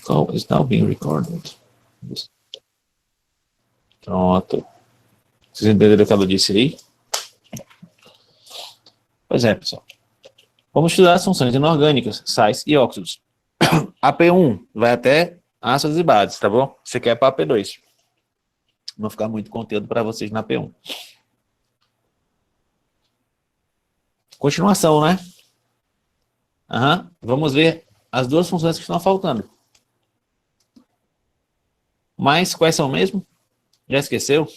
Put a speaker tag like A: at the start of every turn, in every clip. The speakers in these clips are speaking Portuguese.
A: call is now being recorded. Pronto. Vocês entenderam o que ela disse aí? Pois é, pessoal. Vamos estudar as funções inorgânicas, sais e óxidos. A P1 vai até ácidos e bases, tá bom? Você quer para a P2. Não ficar muito conteúdo para vocês na P1. Continuação, né? Vamos ver as duas funções que estão faltando. Mas quais são mesmo? Já esqueceu?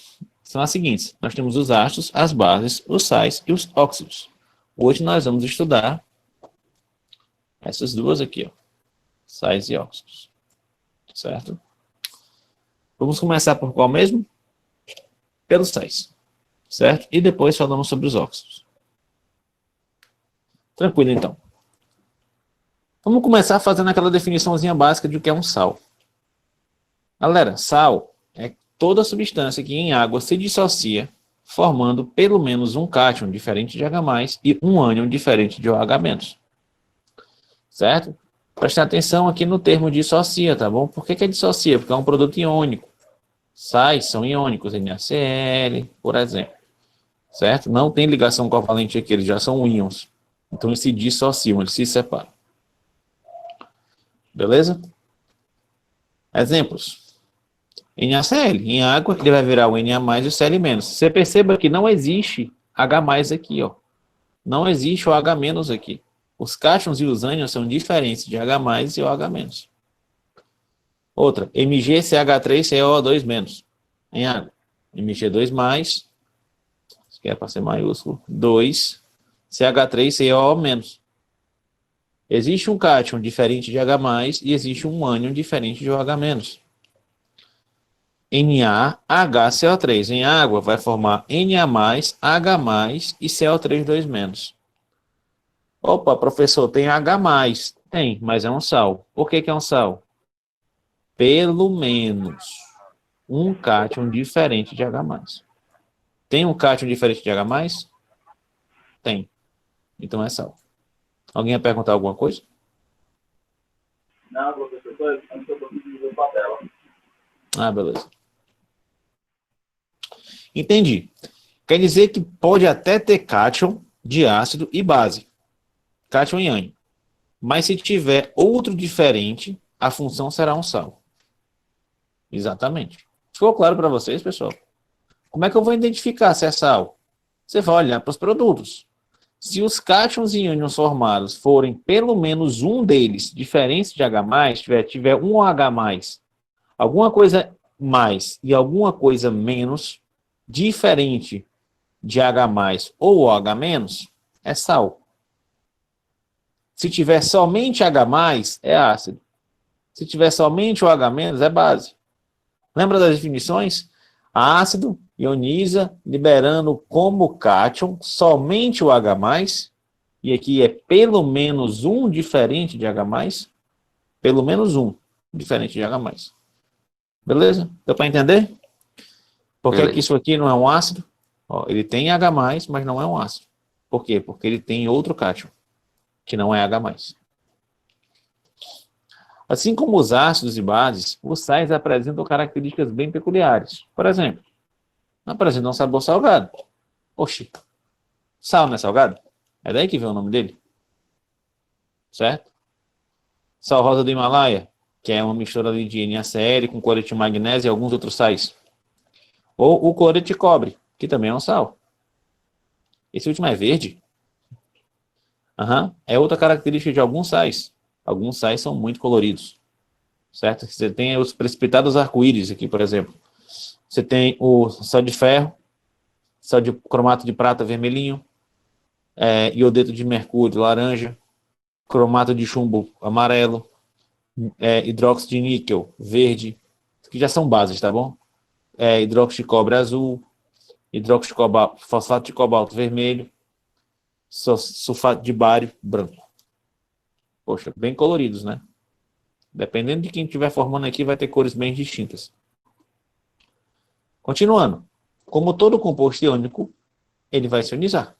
A: São as seguintes. Nós temos os ácidos, as bases, os sais e os óxidos. Hoje nós vamos estudar essas duas aqui, ó. Sais e óxidos. Certo? Vamos começar por qual mesmo? Pelos sais. Certo? E depois falamos sobre os óxidos. Tranquilo, então. Vamos começar fazendo aquela definiçãozinha básica de o que é um sal. Galera, sal é toda substância que em água se dissocia, formando pelo menos um cátion diferente de H+, e um ânion diferente de OH-. Certo? Prestem atenção aqui no termo dissocia, tá bom? Por que é dissocia? Porque é um produto iônico. Sais são iônicos, NaCl, por exemplo. Certo? Não tem ligação covalente aqui, eles já são íons. Então eles se dissociam, eles se separam. Beleza? Exemplos. NaCl. Em água, ele vai virar o Na+, e o Cl-. Você perceba que não existe H+ aqui, ó. Não existe o H- aqui. Os cátions e os ânions são diferentes de H+ e OH-. Outra. MgCH3COO2-. Em água. Mg2+, isso aqui é para ser maiúsculo, 2, CH3COO-. Existe um cátion diferente de H+, e existe um ânion diferente de OH-. NaHCO3 em água vai formar Na+, H+, e CO3 2-. Opa, professor, tem H+. Tem, mas é um sal. Por que é um sal? Pelo menos um cátion diferente de H+. Tem um cátion diferente de H+? Tem. Então é sal. Alguém ia perguntar alguma coisa?
B: Não, professor, eu estou conseguindo ver a tela.
A: Ah, beleza. Entendi. Quer dizer que pode até ter cátion de ácido e base. Cátion e ânion. Mas se tiver outro diferente, a função será um sal. Exatamente. Ficou claro para vocês, pessoal? Como é que eu vou identificar se é sal? Você vai olhar para os produtos. Se os cátions e ânions formados forem pelo menos um deles diferentes de H+, tiver um OH+, alguma coisa mais e alguma coisa menos diferente de H+ ou OH-, é sal. Se tiver somente H+, é ácido. Se tiver somente OH-, é base. Lembra das definições? Ácido ioniza, liberando como cátion somente o H+, e aqui é pelo menos um diferente de H+, pelo menos um diferente de H+. Beleza? Deu para entender? Por que isso aqui não é um ácido? Ó, ele tem H+, mas não é um ácido. Por quê? Porque ele tem outro cátion, que não é H+. Assim como os ácidos e bases, os sais apresentam características bem peculiares. Por exemplo, apresentam um sabor salgado. Oxi, sal não é salgado? É daí que vem o nome dele. Certo? Sal rosa do Himalaia, que é uma mistura ali de NaCl com cloreto de magnésio e alguns outros sais. Ou o cloreto de cobre, que também é um sal. Esse último é verde. É outra característica de alguns sais. Alguns sais são muito coloridos. Certo? Você tem os precipitados arco-íris aqui, por exemplo. Você tem o sal de ferro, sal de cromato de prata vermelhinho, iodeto de mercúrio laranja, cromato de chumbo amarelo, hidróxido de níquel verde, que já são bases, tá bom? Hidróxido de cobre azul, hidróxido de cobalto, fosfato de cobalto vermelho, sulfato de bário branco. Poxa, bem coloridos, né? Dependendo de quem estiver formando aqui, vai ter cores bem distintas. Continuando. Como todo composto iônico, ele vai se ionizar.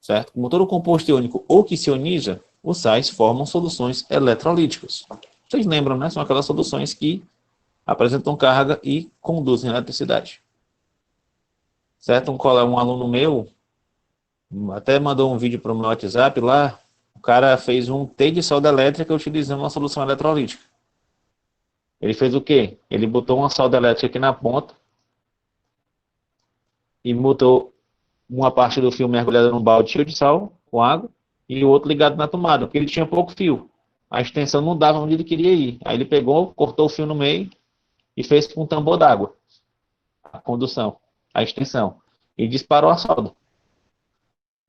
A: Certo? Como todo composto iônico ou que se ioniza, os sais formam soluções eletrolíticas. Vocês lembram, né? São aquelas soluções que apresentam carga e conduzem eletricidade. Certo? Um aluno meu até mandou um vídeo para o meu WhatsApp lá. O cara fez um T de solda elétrica utilizando uma solução eletrolítica. Ele fez o quê? Ele botou uma solda elétrica aqui na ponta e botou uma parte do fio mergulhada num balde cheio de sal, com água, e o outro ligado na tomada, porque ele tinha pouco fio. A extensão não dava onde ele queria ir. Aí ele pegou, cortou o fio no meio e fez com um tambor d'água a condução, a extensão, e disparou a solda.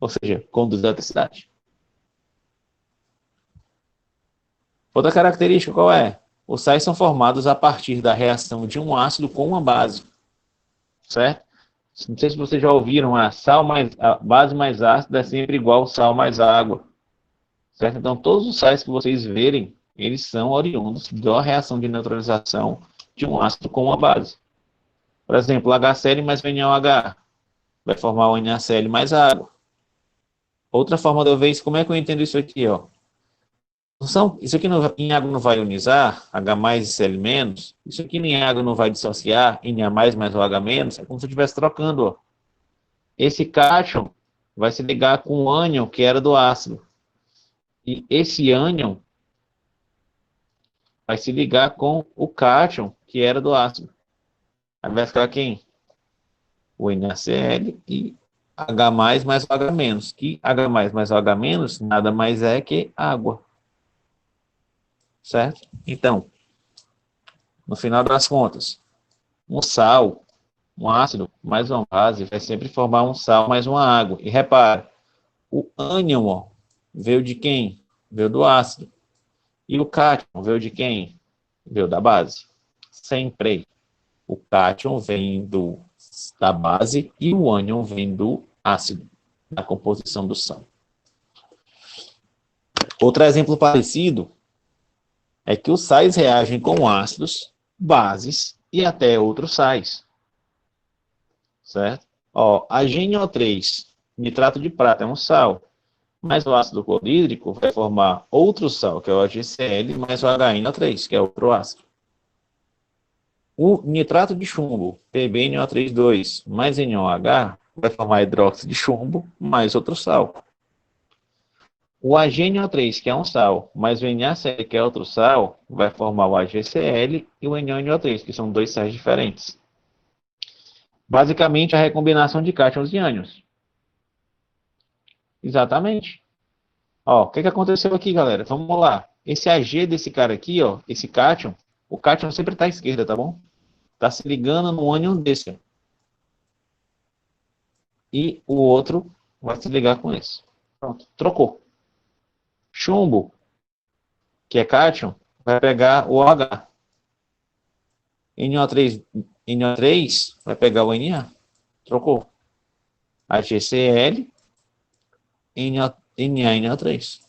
A: Ou seja, conduz a eletricidade. Outra característica qual é? Os sais são formados a partir da reação de um ácido com uma base. Certo? Não sei se vocês já ouviram, a base mais ácida é sempre igual ao sal mais água. Certo? Então, todos os sais que vocês verem, eles são oriundos da reação de neutralização de um ácido com uma base. Por exemplo, HCl mais VNOH vai formar o NaCl mais água. Outra forma de eu ver isso, como é que eu entendo isso aqui? Ó? Isso aqui em água não vai ionizar, H mais e Cl menos. Isso aqui em água não vai dissociar, Na mais o H menos. É como se eu estivesse trocando. Ó. Esse cátion vai se ligar com o ânion, que era do ácido. E esse ânion vai se ligar com o cátion, que era do ácido. Aí vai ficar quem? O NaCl e H mais o H menos. Que H mais o H menos nada mais é que água. Certo? Então, no final das contas, um sal, um ácido mais uma base vai sempre formar um sal mais uma água. E repara, o ânion ó, veio de quem? Veio do ácido. E o cátion veio de quem? Veio da base. Sempre. O cátion vem da base e o ânion vem do ácido, da composição do sal. Outro exemplo parecido é que os sais reagem com ácidos, bases e até outros sais. Certo? Ó, a GNO3, nitrato de prata, é um sal, mas o ácido clorídrico vai formar outro sal, que é o HCl, mais o HNO3, que é outro ácido. O nitrato de chumbo, PbNO3,2, mais NOH, vai formar hidróxido de chumbo, mais outro sal. O AgNO3, que é um sal, mais o NaCl, que é outro sal, vai formar o AgCl e o NaNO3, que são dois sais diferentes. Basicamente, a recombinação de cátions e ânions. Exatamente. Ó, o que aconteceu aqui, galera? Vamos lá. Esse Ag desse cara aqui, ó, esse cátion, o cátion sempre está à esquerda, tá bom? Está se ligando no ânion desse. E o outro vai se ligar com esse. Pronto, trocou. Chumbo, que é cátion, vai pegar o OH. NO3 vai pegar o Na. Trocou. HCl, NaNO3.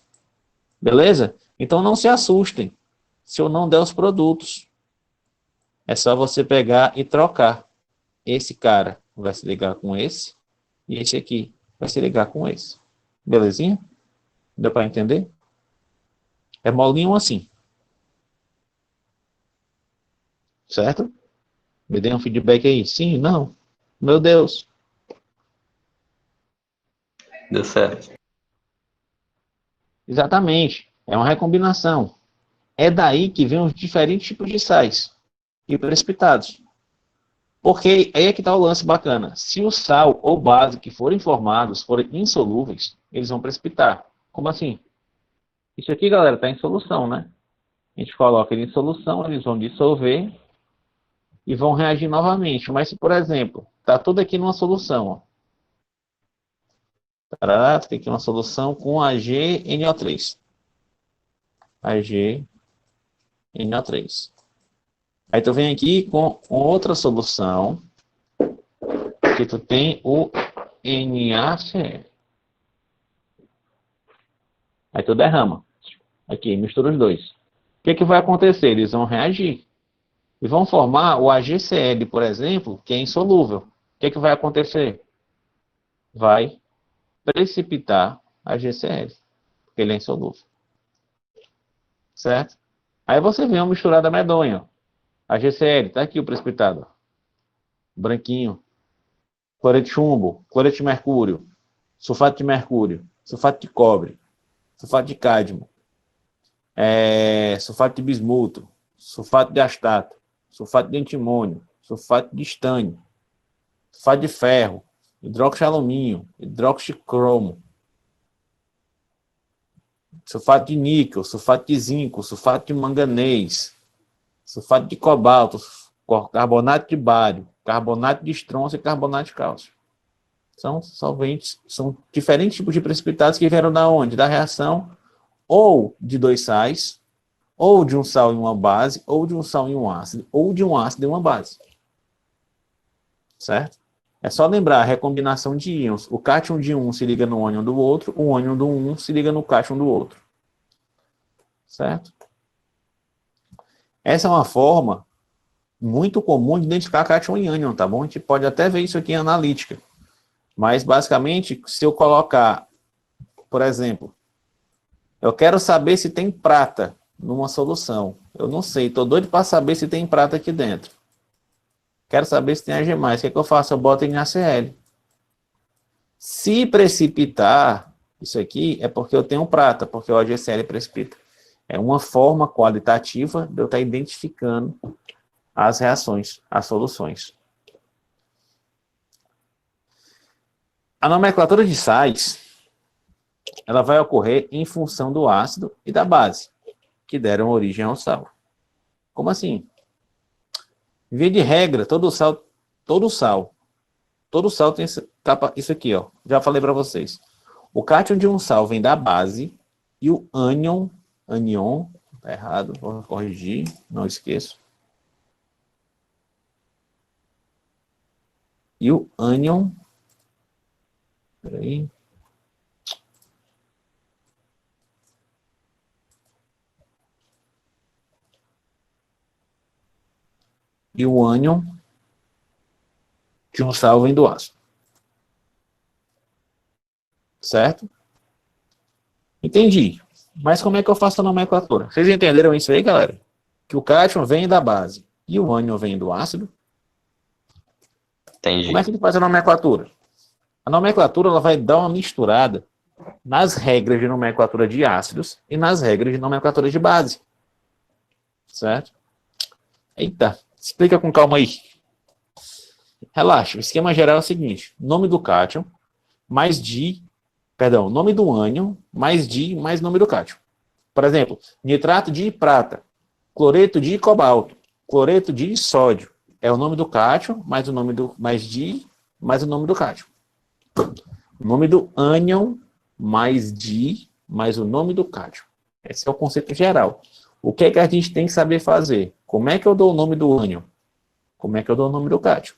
A: Beleza? Então não se assustem se eu não der os produtos. É só você pegar e trocar. Esse cara vai se ligar com esse. E esse aqui vai se ligar com esse. Belezinha? Deu para entender? É molinho assim. Certo? Me dê um feedback aí. Sim, não. Meu Deus.
C: Deu certo.
A: Exatamente. É uma recombinação. É daí que vem os diferentes tipos de sais e precipitados. Porque aí é que está o lance bacana. Se o sal ou base que forem formados forem insolúveis, eles vão precipitar. Como assim? Isso aqui, galera, está em solução, né? A gente coloca ele em solução, eles vão dissolver e vão reagir novamente. Mas se, por exemplo, está tudo aqui numa solução, ó. Tarará, tem aqui uma solução com AgNO3. AgNO3. Aí tu vem aqui com outra solução, que tu tem o NaCl. Aí tu derrama. Aqui, mistura os dois. O que vai acontecer? Eles vão reagir. E vão formar o AgCl, por exemplo, que é insolúvel. O que vai acontecer? Vai precipitar a GCl, porque ele é insolúvel. Certo? Aí você vê uma misturada medonha. Ó. A GCl, tá aqui o precipitado. Ó. Branquinho. Cloreto de chumbo, cloreto de mercúrio, sulfato de mercúrio, sulfato de cobre, sulfato de cádmio, sulfato de bismuto, sulfato de astato, sulfato de antimônio, sulfato de estânio, sulfato de ferro, hidróxido de alumínio, hidróxido de cromo, sulfato de níquel, sulfato de zinco, sulfato de manganês, sulfato de cobalto, carbonato de bário, carbonato de estrôncio e carbonato de cálcio. São solventes, são diferentes tipos de precipitados que vieram da onde? Da reação ou de dois sais, ou de um sal e uma base, ou de um sal e um ácido, ou de um ácido e uma base. Certo? É só lembrar a recombinação de íons. O cátion de um se liga no ânion do outro, o ânion do um se liga no cátion do outro. Certo? Essa é uma forma muito comum de identificar cátion e ânion, tá bom? A gente pode até ver isso aqui em analítica. Mas, basicamente, se eu colocar, por exemplo, eu quero saber se tem prata numa solução. Eu não sei, estou doido para saber se tem prata aqui dentro. Quero saber se tem Ag+. O que é que eu faço? Eu boto em ACl. Se precipitar isso aqui, é porque eu tenho prata, porque o AgCl precipita. É uma forma qualitativa de eu estar identificando as reações, as soluções. A nomenclatura de sais, ela vai ocorrer em função do ácido e da base, que deram origem ao sal. Como assim? Via de regra, todo sal tem isso aqui, ó. Já falei para vocês. O cátion de um sal vem da base e o ânion, tá errado, vou corrigir, não esqueço. E o ânion, peraí. E o ânion de um sal vem do ácido. Certo? Entendi. Mas como é que eu faço a nomenclatura? Vocês entenderam isso aí, galera? Que o cátion vem da base e o ânion vem do ácido.
C: Entendi.
A: Como é que ele faz a nomenclatura? A nomenclatura ela vai dar uma misturada nas regras de nomenclatura de ácidos e nas regras de nomenclatura de base. Certo? Eita, explica com calma aí. Relaxa, o esquema geral é o seguinte. Nome do cátion mais nome do ânion mais mais nome do cátion. Por exemplo, nitrato de prata, cloreto de cobalto, cloreto de sódio. É o nome do cátion mais o nome do mais o nome do cátion. O nome do ânion mais mais o nome do cátion. Esse é o conceito geral. O que é que a gente tem que saber fazer? Como é que eu dou o nome do ânion? Como é que eu dou o nome do cátion?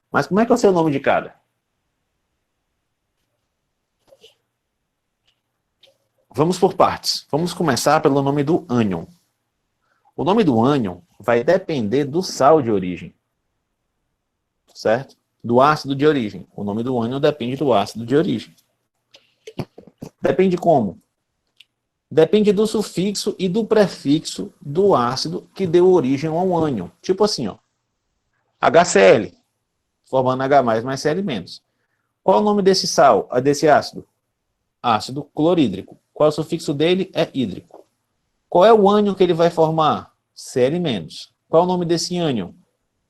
A: Mas como é que eu sei o nome de cada? Vamos por partes. Vamos começar pelo nome do ânion. O nome do ânion vai depender do sal de origem. Certo? Do ácido de origem. O nome do ânion depende do ácido de origem. Depende como? Depende do sufixo e do prefixo do ácido que deu origem ao ânion. Tipo assim, ó. HCl, formando H+, mais Cl-. Qual é o nome desse sal, desse ácido? Ácido clorídrico. Qual é o sufixo dele? É hídrico. Qual é o ânion que ele vai formar? Cl-. Qual é o nome desse ânion?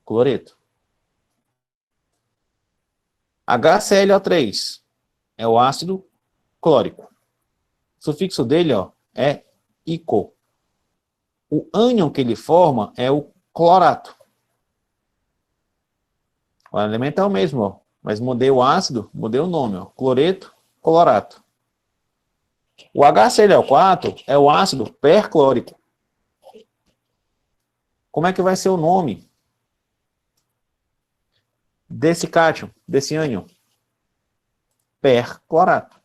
A: Cloreto. HClO3 é o ácido clórico. O sufixo dele, ó, é ico. O ânion que ele forma é o clorato. O elemento é o mesmo, ó, mas mudei o ácido, mudei o nome, ó, cloreto, clorato. O HClO4 é o ácido perclórico. Como é que vai ser o nome desse cátion, desse ânion? Perclorato.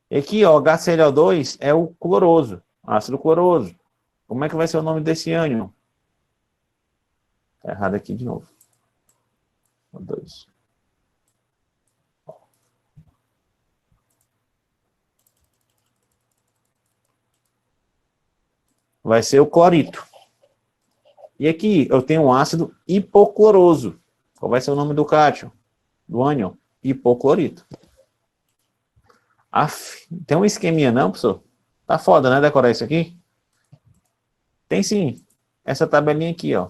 A: E aqui, ó, HClO2 é o cloroso, ácido cloroso. Como é que vai ser o nome desse ânion? Tá errado aqui de novo. 2. vai ser o clorito. E aqui eu tenho um ácido hipocloroso. Qual vai ser o nome do cátion? Do ânion? Hipoclorito. Tem um esqueminha não, professor? Tá foda, né, decorar isso aqui? Tem sim. Essa tabelinha aqui, ó.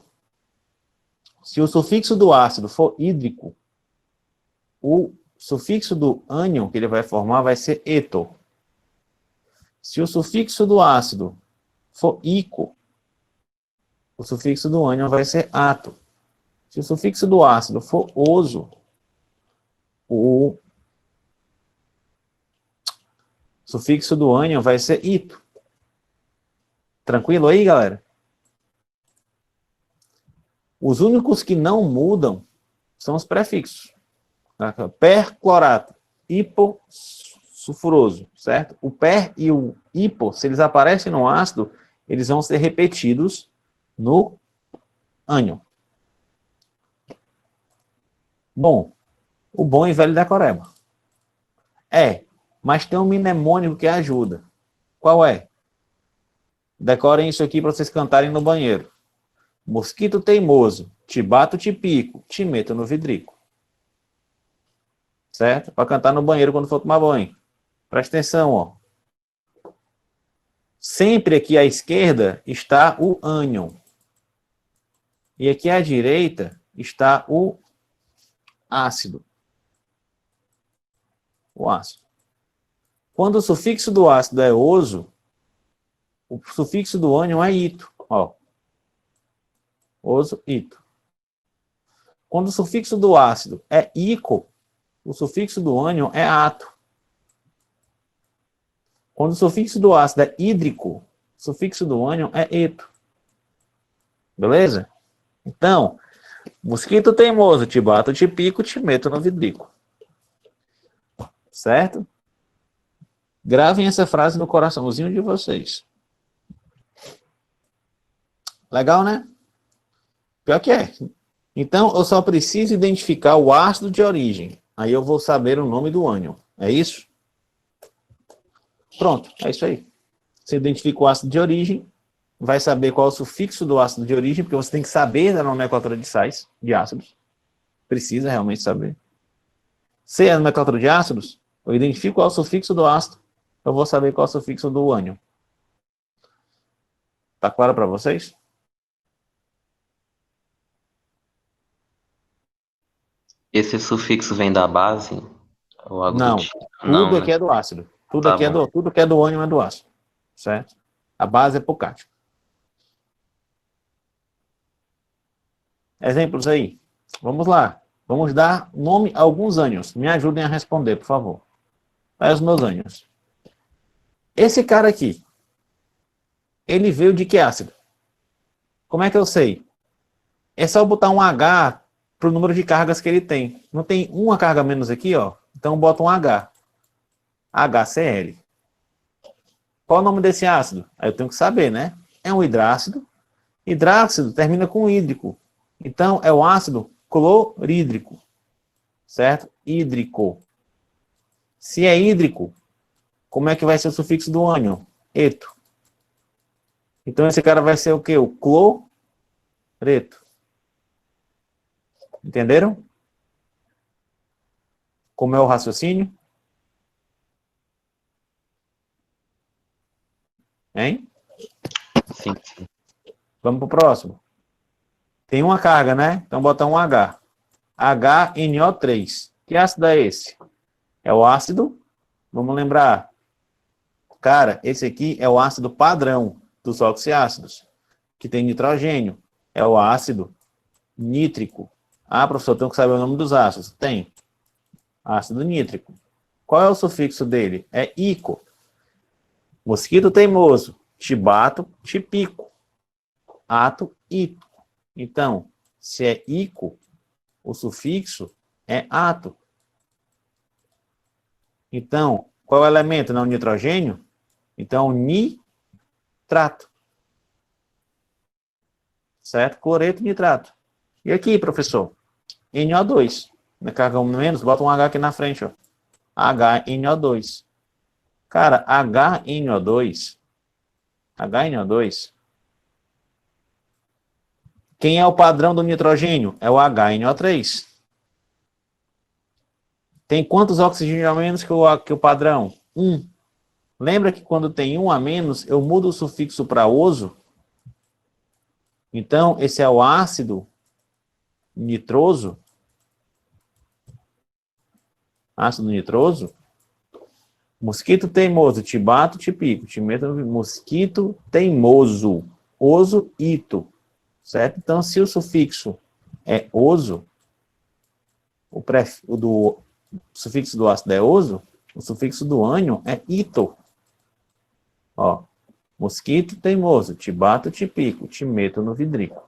A: Se o sufixo do ácido for hídrico, o sufixo do ânion que ele vai formar vai ser eto. Se o sufixo do ácido for ico, o sufixo do ânion vai ser ato. Se o sufixo do ácido for oso, o sufixo do ânion vai ser ito. Tranquilo aí, galera? Os únicos que não mudam são os prefixos. Perclorato, hipossulfuroso, certo? O per e o hipo, se eles aparecem no ácido, eles vão ser repetidos no ânion. Bom, o bom e velho decoreba. Mas tem um mnemônico que ajuda. Qual é? Decorem isso aqui para vocês cantarem no banheiro. Mosquito teimoso, te bato, te pico, te meto no vidrico. Certo? Para cantar no banheiro quando for tomar banho. Presta atenção, ó. Sempre aqui à esquerda está o ânion. E aqui à direita está o ácido. O ácido. Quando o sufixo do ácido é oso, o sufixo do ânion é ito. Ó. Oso, ito. Quando o sufixo do ácido é ico, o sufixo do ânion é ato. Quando o sufixo do ácido é hídrico, o sufixo do ânion é eto. Beleza? Então, mosquito teimoso, te bato, te pico, te meto no vidrico. Certo? Gravem essa frase no coraçãozinho de vocês. Legal, né? Pior que é. Então, eu só preciso identificar o ácido de origem. Aí eu vou saber o nome do ânion. É isso? Pronto, é isso aí. Você identifica o ácido de origem, vai saber qual é o sufixo do ácido de origem, porque você tem que saber da nomenclatura de sais, de ácidos. Precisa realmente saber. Se é a nomenclatura de ácidos, eu identifico qual é o sufixo do ácido, eu vou saber qual é o sufixo do ânion. Tá claro para vocês?
C: Esse sufixo vem da base? Ou algo
A: Não.
C: do tipo?
A: Tudo
C: Não,
A: aqui
C: né?
A: é do ácido. Tudo
C: Tá
A: aqui é
C: bom.
A: tudo que é do ânion é do ácido. Certo? A base é pro cátion. Exemplos aí. Vamos lá. Vamos dar nome a alguns ânions. Me ajudem a responder, por favor. Aí os meus ânions. Esse cara aqui, ele veio de que ácido? Como é que eu sei? É só botar um H para o número de cargas que ele tem. Não tem uma carga menos aqui, ó? Então bota um H. HCl. Qual é o nome desse ácido? Aí eu tenho que saber, né? É um hidrácido. Hidrácido termina com hídrico. Então é o ácido clorídrico. Certo? Hídrico. Se é hídrico, como é que vai ser o sufixo do ânion? Eto. Então esse cara vai ser o quê? O cloreto. Entenderam? Como é o raciocínio? Hein?
C: Sim, sim.
A: Vamos para o próximo. Tem uma carga, né? Então bota um H. HNO3. Que ácido é esse? É o ácido, vamos lembrar. Cara, esse aqui é o ácido padrão dos oxiácidos, que tem nitrogênio. É o ácido nítrico. Ah, professor, tenho que saber o nome dos ácidos. Tem. Ácido nítrico. Qual é o sufixo dele? É ico. Mosquito teimoso. Te bato, te pico. Ato, ito. Então, se é ico, o sufixo é ato. Então, qual é o elemento? Não, nitrogênio? Então, nitrato. Certo? Cloreto e nitrato. E aqui, professor? NO2. Na carga 1 menos, bota um H aqui na frente, ó. HNO2. Cara, HNO2 Quem é o padrão do nitrogênio? É o HNO3. Tem quantos oxigênios a menos que o padrão? 1. Lembra que quando tem 1 a menos, eu mudo o sufixo para oso? Então, esse é o ácido nitroso. Ácido nitroso. Mosquito teimoso, tibato, tipico, timeto, mosquito teimoso, oso, ito, certo? Então, se o sufixo é oso, o sufixo do ácido é oso, o sufixo do ânion é ito. Ó, mosquito teimoso, tibato, tipico, timeto no vidrico.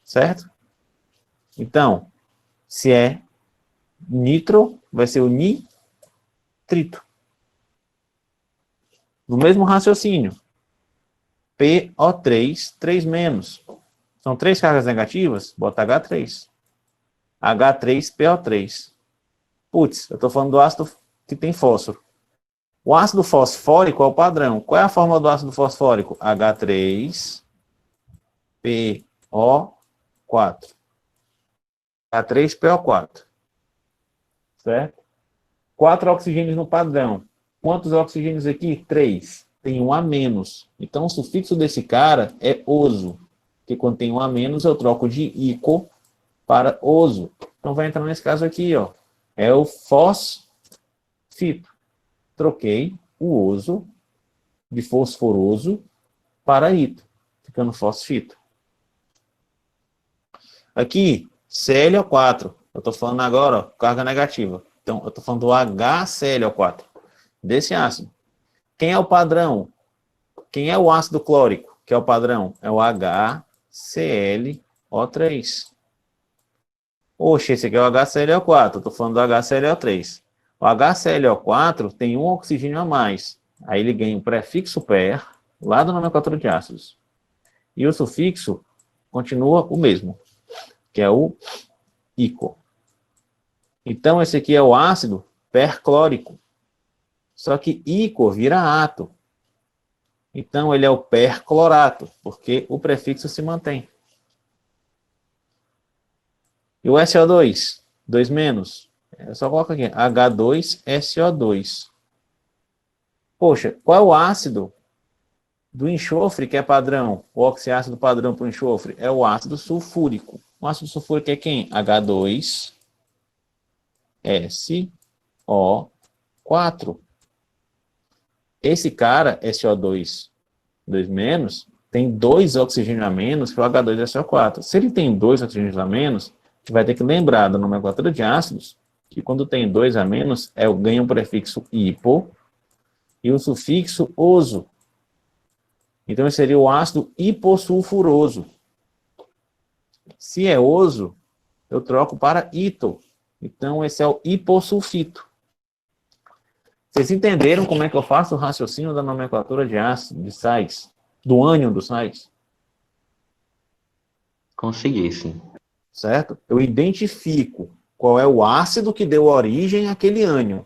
A: Certo? Então, se é nitro, vai ser o nitrito. No mesmo raciocínio, PO3, 3 menos. São 3 cargas negativas, bota H3. H3PO3. Putz, eu estou falando do ácido que tem fósforo. O ácido fosfórico é o padrão. Qual é a fórmula do ácido fosfórico? H3PO4. H3PO4. Certo? 4 oxigênios no padrão. Quantos oxigênios aqui? 3. Tem 1 a menos. Então, o sufixo desse cara é oso. Porque quando tem 1 a menos, eu troco de ico para oso. Então, vai entrar nesse caso aqui, ó. É o fosfito. Troquei o oso de fosforoso para ito, ficando fosfito. Aqui, ClO4. Eu estou falando agora, ó, carga negativa. Então, eu estou falando do HClO4, desse ácido. Quem é o padrão? Quem é o ácido clórico? Que é o padrão? É o HClO3. Oxe, esse aqui é o HClO4. Eu estou falando do HClO3. O HClO4 tem um oxigênio a mais. Aí ele ganha o prefixo per, lá da nomenclatura de ácidos. E o sufixo continua o mesmo, que é o ico. Então, esse aqui é o ácido perclórico. Só que ico vira ato. Então, ele é o perclorato, porque o prefixo se mantém. E o SO2? 2 menos. Eu só coloco aqui, H2SO2. Poxa, qual é o ácido do enxofre que é padrão? O oxiácido padrão para o enxofre é o ácido sulfúrico. O ácido sulfúrico é quem? H2SO4. Esse cara, SO2, 2 menos, tem 2 oxigênios a menos que o H2SO4. Se ele tem 2 oxigênios a menos, a gente vai ter que lembrar da nomenclatura de ácidos, que quando tem 2 a menos, ganha o prefixo hipo e o sufixo oso. Então, esse seria o ácido hipossulfuroso. Se é oso, eu troco para ito. Então, esse é o hipossulfito. Vocês entenderam como é que eu faço o raciocínio da nomenclatura de ácido, de sais, do ânion dos sais?
C: Consegui, sim.
A: Certo? Eu identifico qual é o ácido que deu origem àquele ânion.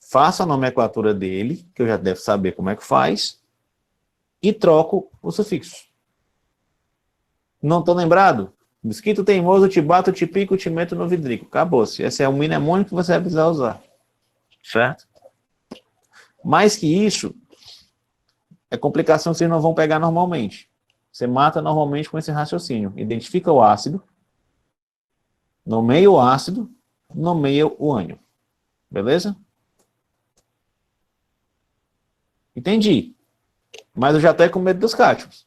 A: Faço a nomenclatura dele, que eu já devo saber como é que faz, e troco o sufixo. Não estou lembrado? Mosquito teimoso, tibato, tipico, timeto, novidrico. Acabou-se. Esse é o mnemônico que você vai precisar usar. Certo? Mais que isso, é complicação que vocês não vão pegar normalmente. Você mata normalmente com esse raciocínio. Identifica o ácido, nomeia o ácido, nomeia o ânion. Beleza? Entendi. Mas eu já estou com medo dos cátions.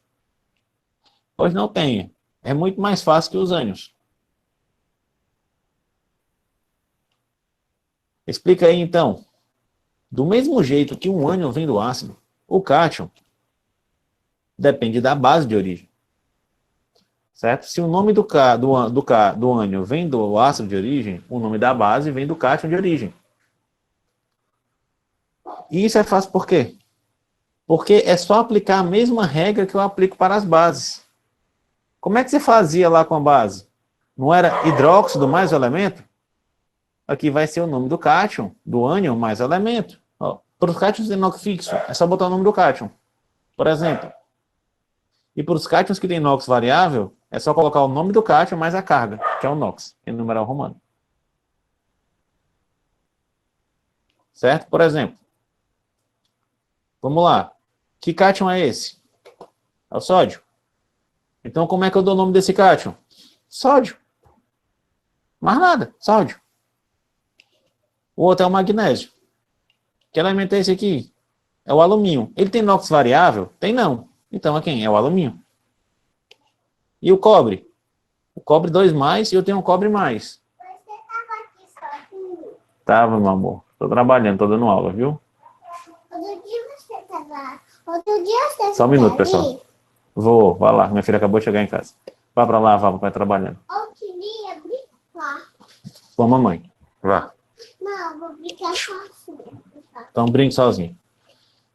A: Pois não tenha. É muito mais fácil que os ânions. Explica aí, então. Do mesmo jeito que um ânion vem do ácido, o cátion depende da base de origem. Certo? Se o nome do ânion vem do ácido de origem, o nome da base vem do cátion de origem. E isso é fácil por quê? Porque é só aplicar a mesma regra que eu aplico para as bases. Como é que você fazia lá com a base? Não era hidróxido mais o elemento? Aqui vai ser o nome do cátion, do ânion mais o elemento. Para os cátions de inox fixo, é só botar o nome do cátion. Por exemplo, E para os cátions que tem NOx variável, é só colocar o nome do cátion mais a carga, que é o NOx, em numeral romano. Certo? Por exemplo, vamos lá. Que cátion é esse? É o sódio. Então, como é que eu dou o nome desse cátion? Sódio. Mais nada, sódio. O outro é o magnésio. Que elemento é esse aqui? É o alumínio. Ele tem NOx variável? Tem não. Então é quem? É o alumínio. E o cobre? O cobre 2 mais e eu tenho um cobre mais.
D: Você estava aqui sozinho?
A: Tava, meu amor. Tô trabalhando, tô dando aula, viu?
D: Outro dia você estava... Outro dia você
A: Só um minuto,
D: ali?
A: pessoal. Vou, vai lá. Minha filha acabou de chegar em casa. Vá pra lá, vá, papai trabalhando.
D: Eu queria brincar.
A: Com a mamãe. Vá.
D: Não, eu vou brincar sozinho.
A: Então brinque sozinho.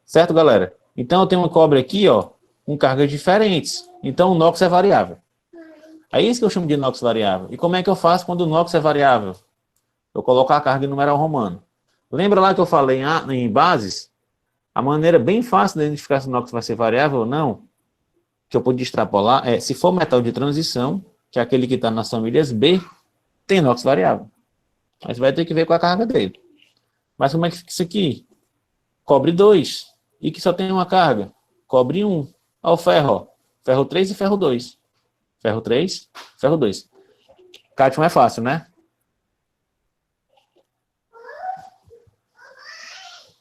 A: Certo, galera? Então eu tenho um cobre aqui, ó, com cargas diferentes. Então o NOx é variável. É isso que eu chamo de NOx variável. E como é que eu faço quando o NOx é variável? Eu coloco a carga em numeral romano. Lembra lá que eu falei em bases? A maneira bem fácil de identificar se o NOx vai ser variável ou não, que eu pude extrapolar, é se for metal de transição, que é aquele que está nas famílias B, tem NOx variável. Mas vai ter que ver com a carga dele. Mas como é que fica isso aqui? Cobre 2. E que só tem uma carga? Cobre 1. Olha o ferro, ó. Ferro 3 e ferro 2. Ferro 3, ferro 2. Cátion é fácil, né?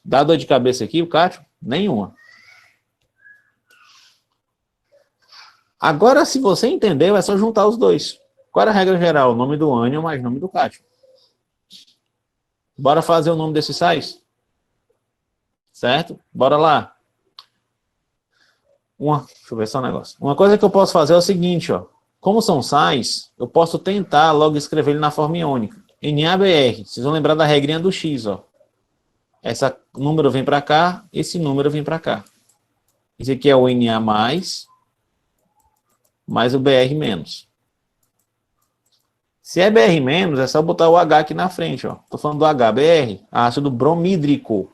A: Dá dor de cabeça aqui o cátion? Nenhuma. Agora, se você entendeu, é só juntar os dois. Qual era a regra geral? O nome do ânion mais o nome do cátion. Bora fazer o nome desses sais? Certo? Bora lá. Deixa eu ver só um negócio. Uma coisa que eu posso fazer é o seguinte, ó. Como são sais, eu posso tentar logo escrever ele na forma iônica. NaBr. Vocês vão lembrar da regrinha do X, ó. Esse número vem para cá, esse número vem para cá. Esse aqui é o Na+, mais o Br-. Se é Br-, é só botar o H aqui na frente, ó. Tô falando do HBr, ácido bromídrico.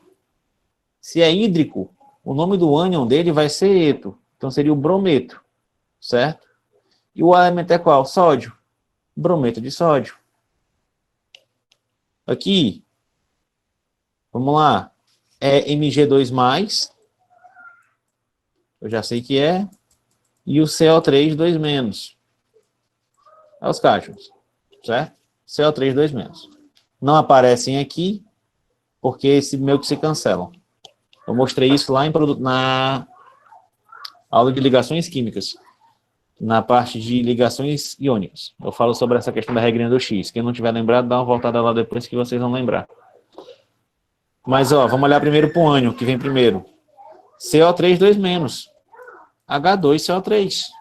A: Se é hídrico, o nome do ânion dele vai ser eto. Então seria o brometo, certo? E o elemento é qual? Sódio. Brometo de sódio. Aqui, vamos lá. É Mg2+, eu já sei que é. E o CO3 2-. É os cátions, certo? CO3 2-. Não aparecem aqui, porque esse meio que se cancelam. Eu mostrei isso lá na aula de ligações químicas, na parte de ligações iônicas. Eu falo sobre essa questão da regrinha do X. Quem não tiver lembrado, dá uma voltada lá depois que vocês vão lembrar. Mas, ó, vamos olhar primeiro para o ânion, que vem primeiro. CO3 2-. H2CO3.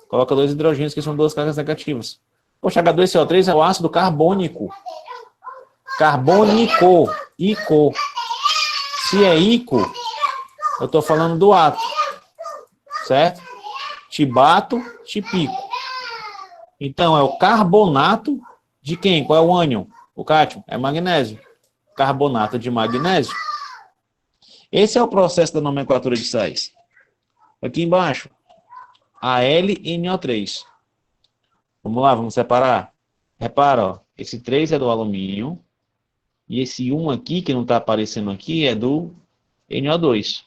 A: Coloca 2 hidrogênios, que são 2 cargas negativas. Poxa, H2CO3 é o ácido carbônico. Carbônico. Ico. Se é ico, eu estou falando do átomo. Certo? Te bato, te pico. Então, é o carbonato de quem? Qual é o ânion? O cátion? É magnésio. Carbonato de magnésio. Esse é o processo da nomenclatura de sais. Aqui embaixo, AlNO3. Vamos lá, vamos separar. Repara, ó, esse 3 é do alumínio, e esse 1 aqui, que não está aparecendo aqui, é do NO2.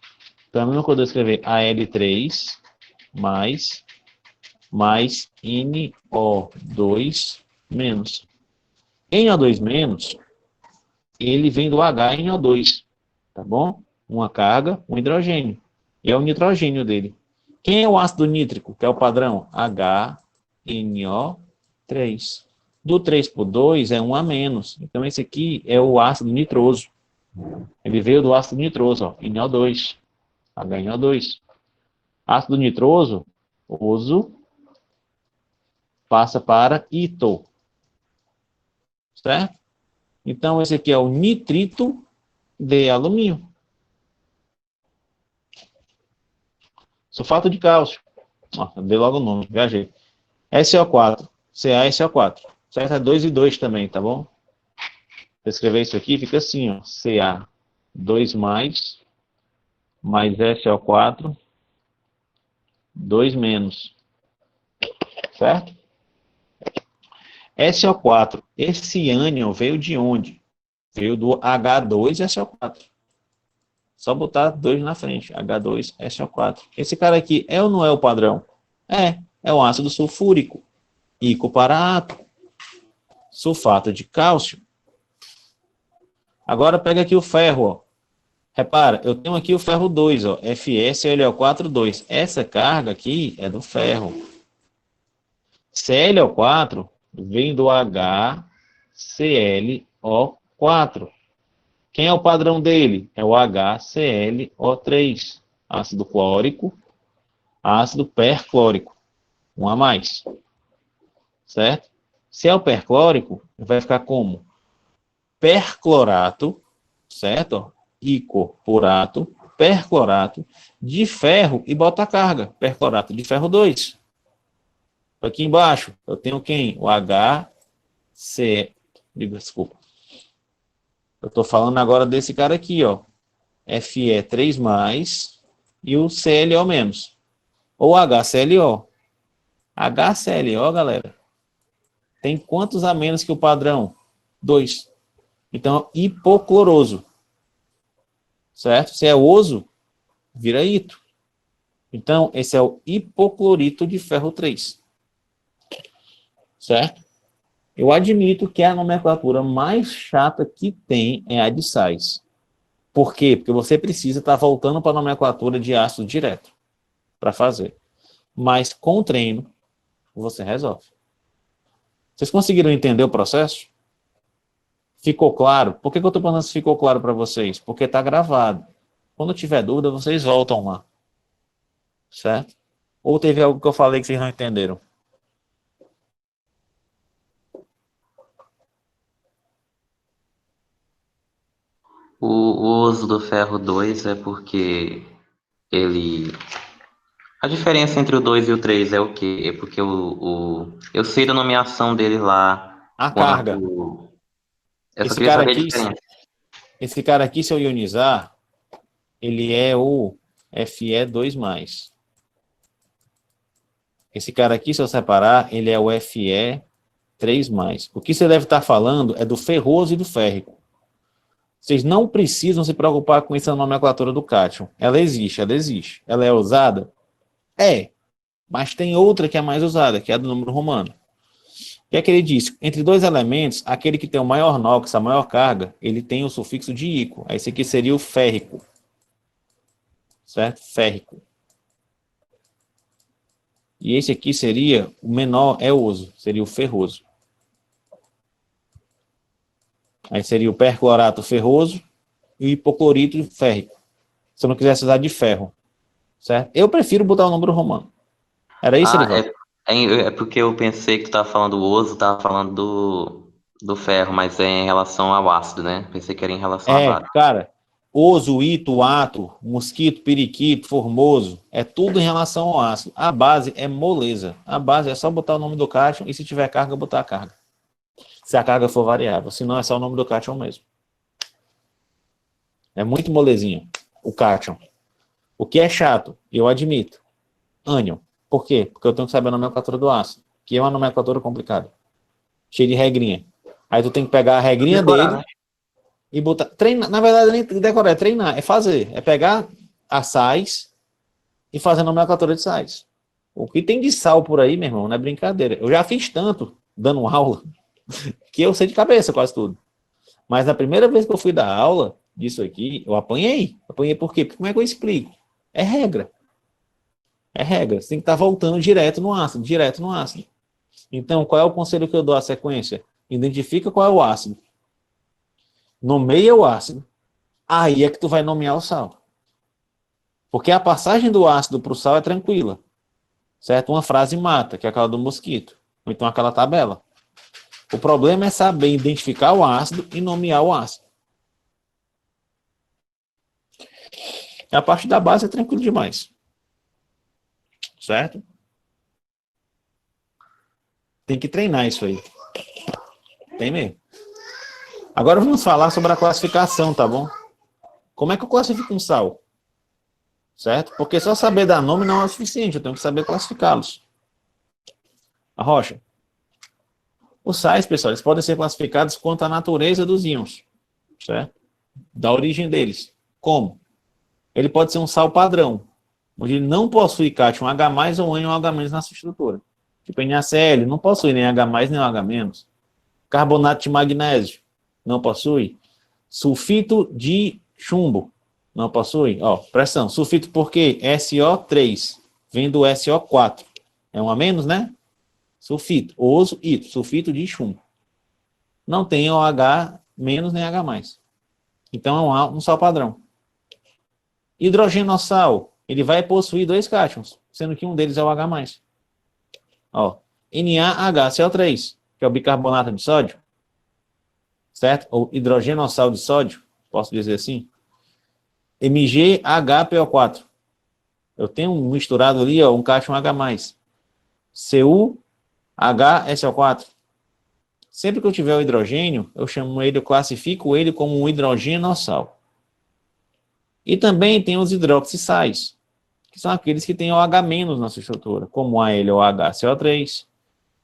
A: Então, a mesma coisa eu escrever Al3 mais NO2 menos. NO2 menos, ele vem do HNO2, tá bom? Uma carga, um hidrogênio. E é o nitrogênio dele. Quem é o ácido nítrico, que é o padrão? HNO3. Do 3 por 2 é 1 a menos. Então, esse aqui é o ácido nitroso. Ele veio do ácido nitroso, ó, NO2. HNO2. Ácido nitroso, oso, passa para ito. Certo? Então, esse aqui é o nitrito de alumínio. Sulfato de cálcio. Dei logo o nome, viajei. SO4. CaSO4. Certo? É 2 e 2 também, tá bom? Se eu escrever isso aqui, fica assim, ó. Ca2 mais SO4 2 menos. Certo? SO4. Esse ânion veio de onde? Veio do H2SO4. Só botar 2 na frente. H2SO4. Esse cara aqui é ou não é o padrão? É o ácido sulfúrico. Ico para átomo. Sulfato de cálcio. Agora pega aqui o ferro, ó. Repara, eu tenho aqui o ferro 2, ó, FeSiO4 2. Essa carga aqui é do ferro. ClO4 vem do HClO4. Quem é o padrão dele? É o HClO3. Ácido clórico, ácido perclórico. Um a mais. Certo? Se é o perclórico, vai ficar como? Perclorato, certo? Ico por átomo, perclorato de ferro e bota a carga. Perclorato de ferro 2. Aqui embaixo, eu tenho quem? O HC. Desculpa. Eu estou falando agora desse cara aqui, ó. Fe3+, e o ClO-. Ou HClO. HClO, galera, tem quantos a menos que o padrão? 2. Então, hipocloroso. Certo? Se é oso, vira ito. Então, esse é o hipoclorito de ferro 3. Certo? Eu admito que a nomenclatura mais chata que tem é a de sais. Por quê? Porque você precisa estar voltando para a nomenclatura de ácido direto para fazer. Mas com o treino, você resolve. Vocês conseguiram entender o processo? Ficou claro? Por que eu estou falando se ficou claro para vocês? Porque está gravado. Quando tiver dúvida, vocês voltam lá. Certo? Ou teve algo que eu falei que vocês não entenderam?
C: O uso do ferro 2 é porque ele... A diferença entre o 2 e o 3 é o quê? É porque eu sei da nomeação dele lá.
A: A carga.
C: Eu só queria saber a diferença.
A: Esse cara aqui, se eu ionizar, ele é o Fe2+. Esse cara aqui, se eu separar, ele é o Fe3+. O que você deve estar falando é do ferroso e do férrico. Vocês não precisam se preocupar com essa nomenclatura do cátion. Ela existe, ela existe. Ela é usada? É. Mas tem outra que é mais usada, que é a do número romano. O que é que ele diz? Entre dois elementos, aquele que tem o maior NOx, a maior carga, ele tem o sufixo de ico. Esse aqui seria o férrico. Certo? Férrico. E esse aqui seria o menor eoso, seria o ferroso. Aí seria o perclorato ferroso e o hipoclorito férrico. Se eu não quisesse usar de ferro. Certo? Eu prefiro botar o número romano. Era isso, Elivaldo?
C: É porque eu pensei que tu estava falando do oso, estava falando do ferro, mas é em relação ao ácido, né? Pensei que era em relação à base.
A: Cara, oso, ito, ato, mosquito, periquito, formoso, é tudo em relação ao ácido. A base é moleza. A base é só botar o nome do cátion e se tiver carga, botar a carga. Se a carga for variável. Se não, é só o nome do cátion mesmo. É muito molezinho o cátion. O que é chato, eu admito. Ânion. Por quê? Porque eu tenho que saber a nomenclatura do ácido, que é uma nomenclatura complicada. Cheia de regrinha. Aí tu tem que pegar a regrinha dele e botar... Treinar, na verdade, nem decorar, é treinar, é fazer. É pegar as sais e fazer a nomenclatura de sais. O que tem de sal por aí, meu irmão, não é brincadeira. Eu já fiz tanto, dando aula, que eu sei de cabeça quase tudo. Mas na primeira vez que eu fui dar aula disso aqui, eu apanhei. Apanhei por quê? Porque como é que eu explico? É regra. É regra. Você tem que estar voltando direto no ácido, direto no ácido. Então, qual é o conselho que eu dou à sequência? Identifica qual é o ácido. Nomeia o ácido. Aí é que tu vai nomear o sal. Porque a passagem do ácido para o sal é tranquila. Certo? Uma frase mata, que é aquela do mosquito. Ou então aquela tabela. O problema é saber identificar o ácido e nomear o ácido. A parte da base é tranquilo demais. Certo? Tem que treinar isso aí. Tem mesmo. Agora vamos falar sobre a classificação, tá bom? Como é que eu classifico um sal? certo? Porque só saber dar nome não é o suficiente, eu tenho que saber classificá-los. A rocha. Os sais, pessoal, eles podem ser classificados quanto à natureza dos íons, certo? Da origem deles. Como? Ele pode ser um sal padrão, onde ele não possui cátion H+, ou ânion H- na sua estrutura. Tipo NaCl, não possui nem H+, nem H-. Carbonato de magnésio, não possui. Sulfito de chumbo, não possui. Ó, pressão, sulfito por quê? SO3, vem do SO4. É um a menos, né? Sulfito, oso, ito, sulfito de chumbo. Não tem OH- nem H+. Então é um sal padrão. Hidrogenossal, ele vai possuir dois cátions, sendo que um deles é o H+. Ó, NaHCl3, que é o bicarbonato de sódio, certo? Ou hidrogenossal de sódio, posso dizer assim. MgHPO4. Eu tenho misturado ali, ó, um cátion H+. CuHSO4. Sempre que eu tiver o hidrogênio, eu classifico ele como um hidrogenossal. E também tem os hidroxissais, que são aqueles que têm OH- na sua estrutura, como AlOHCO3,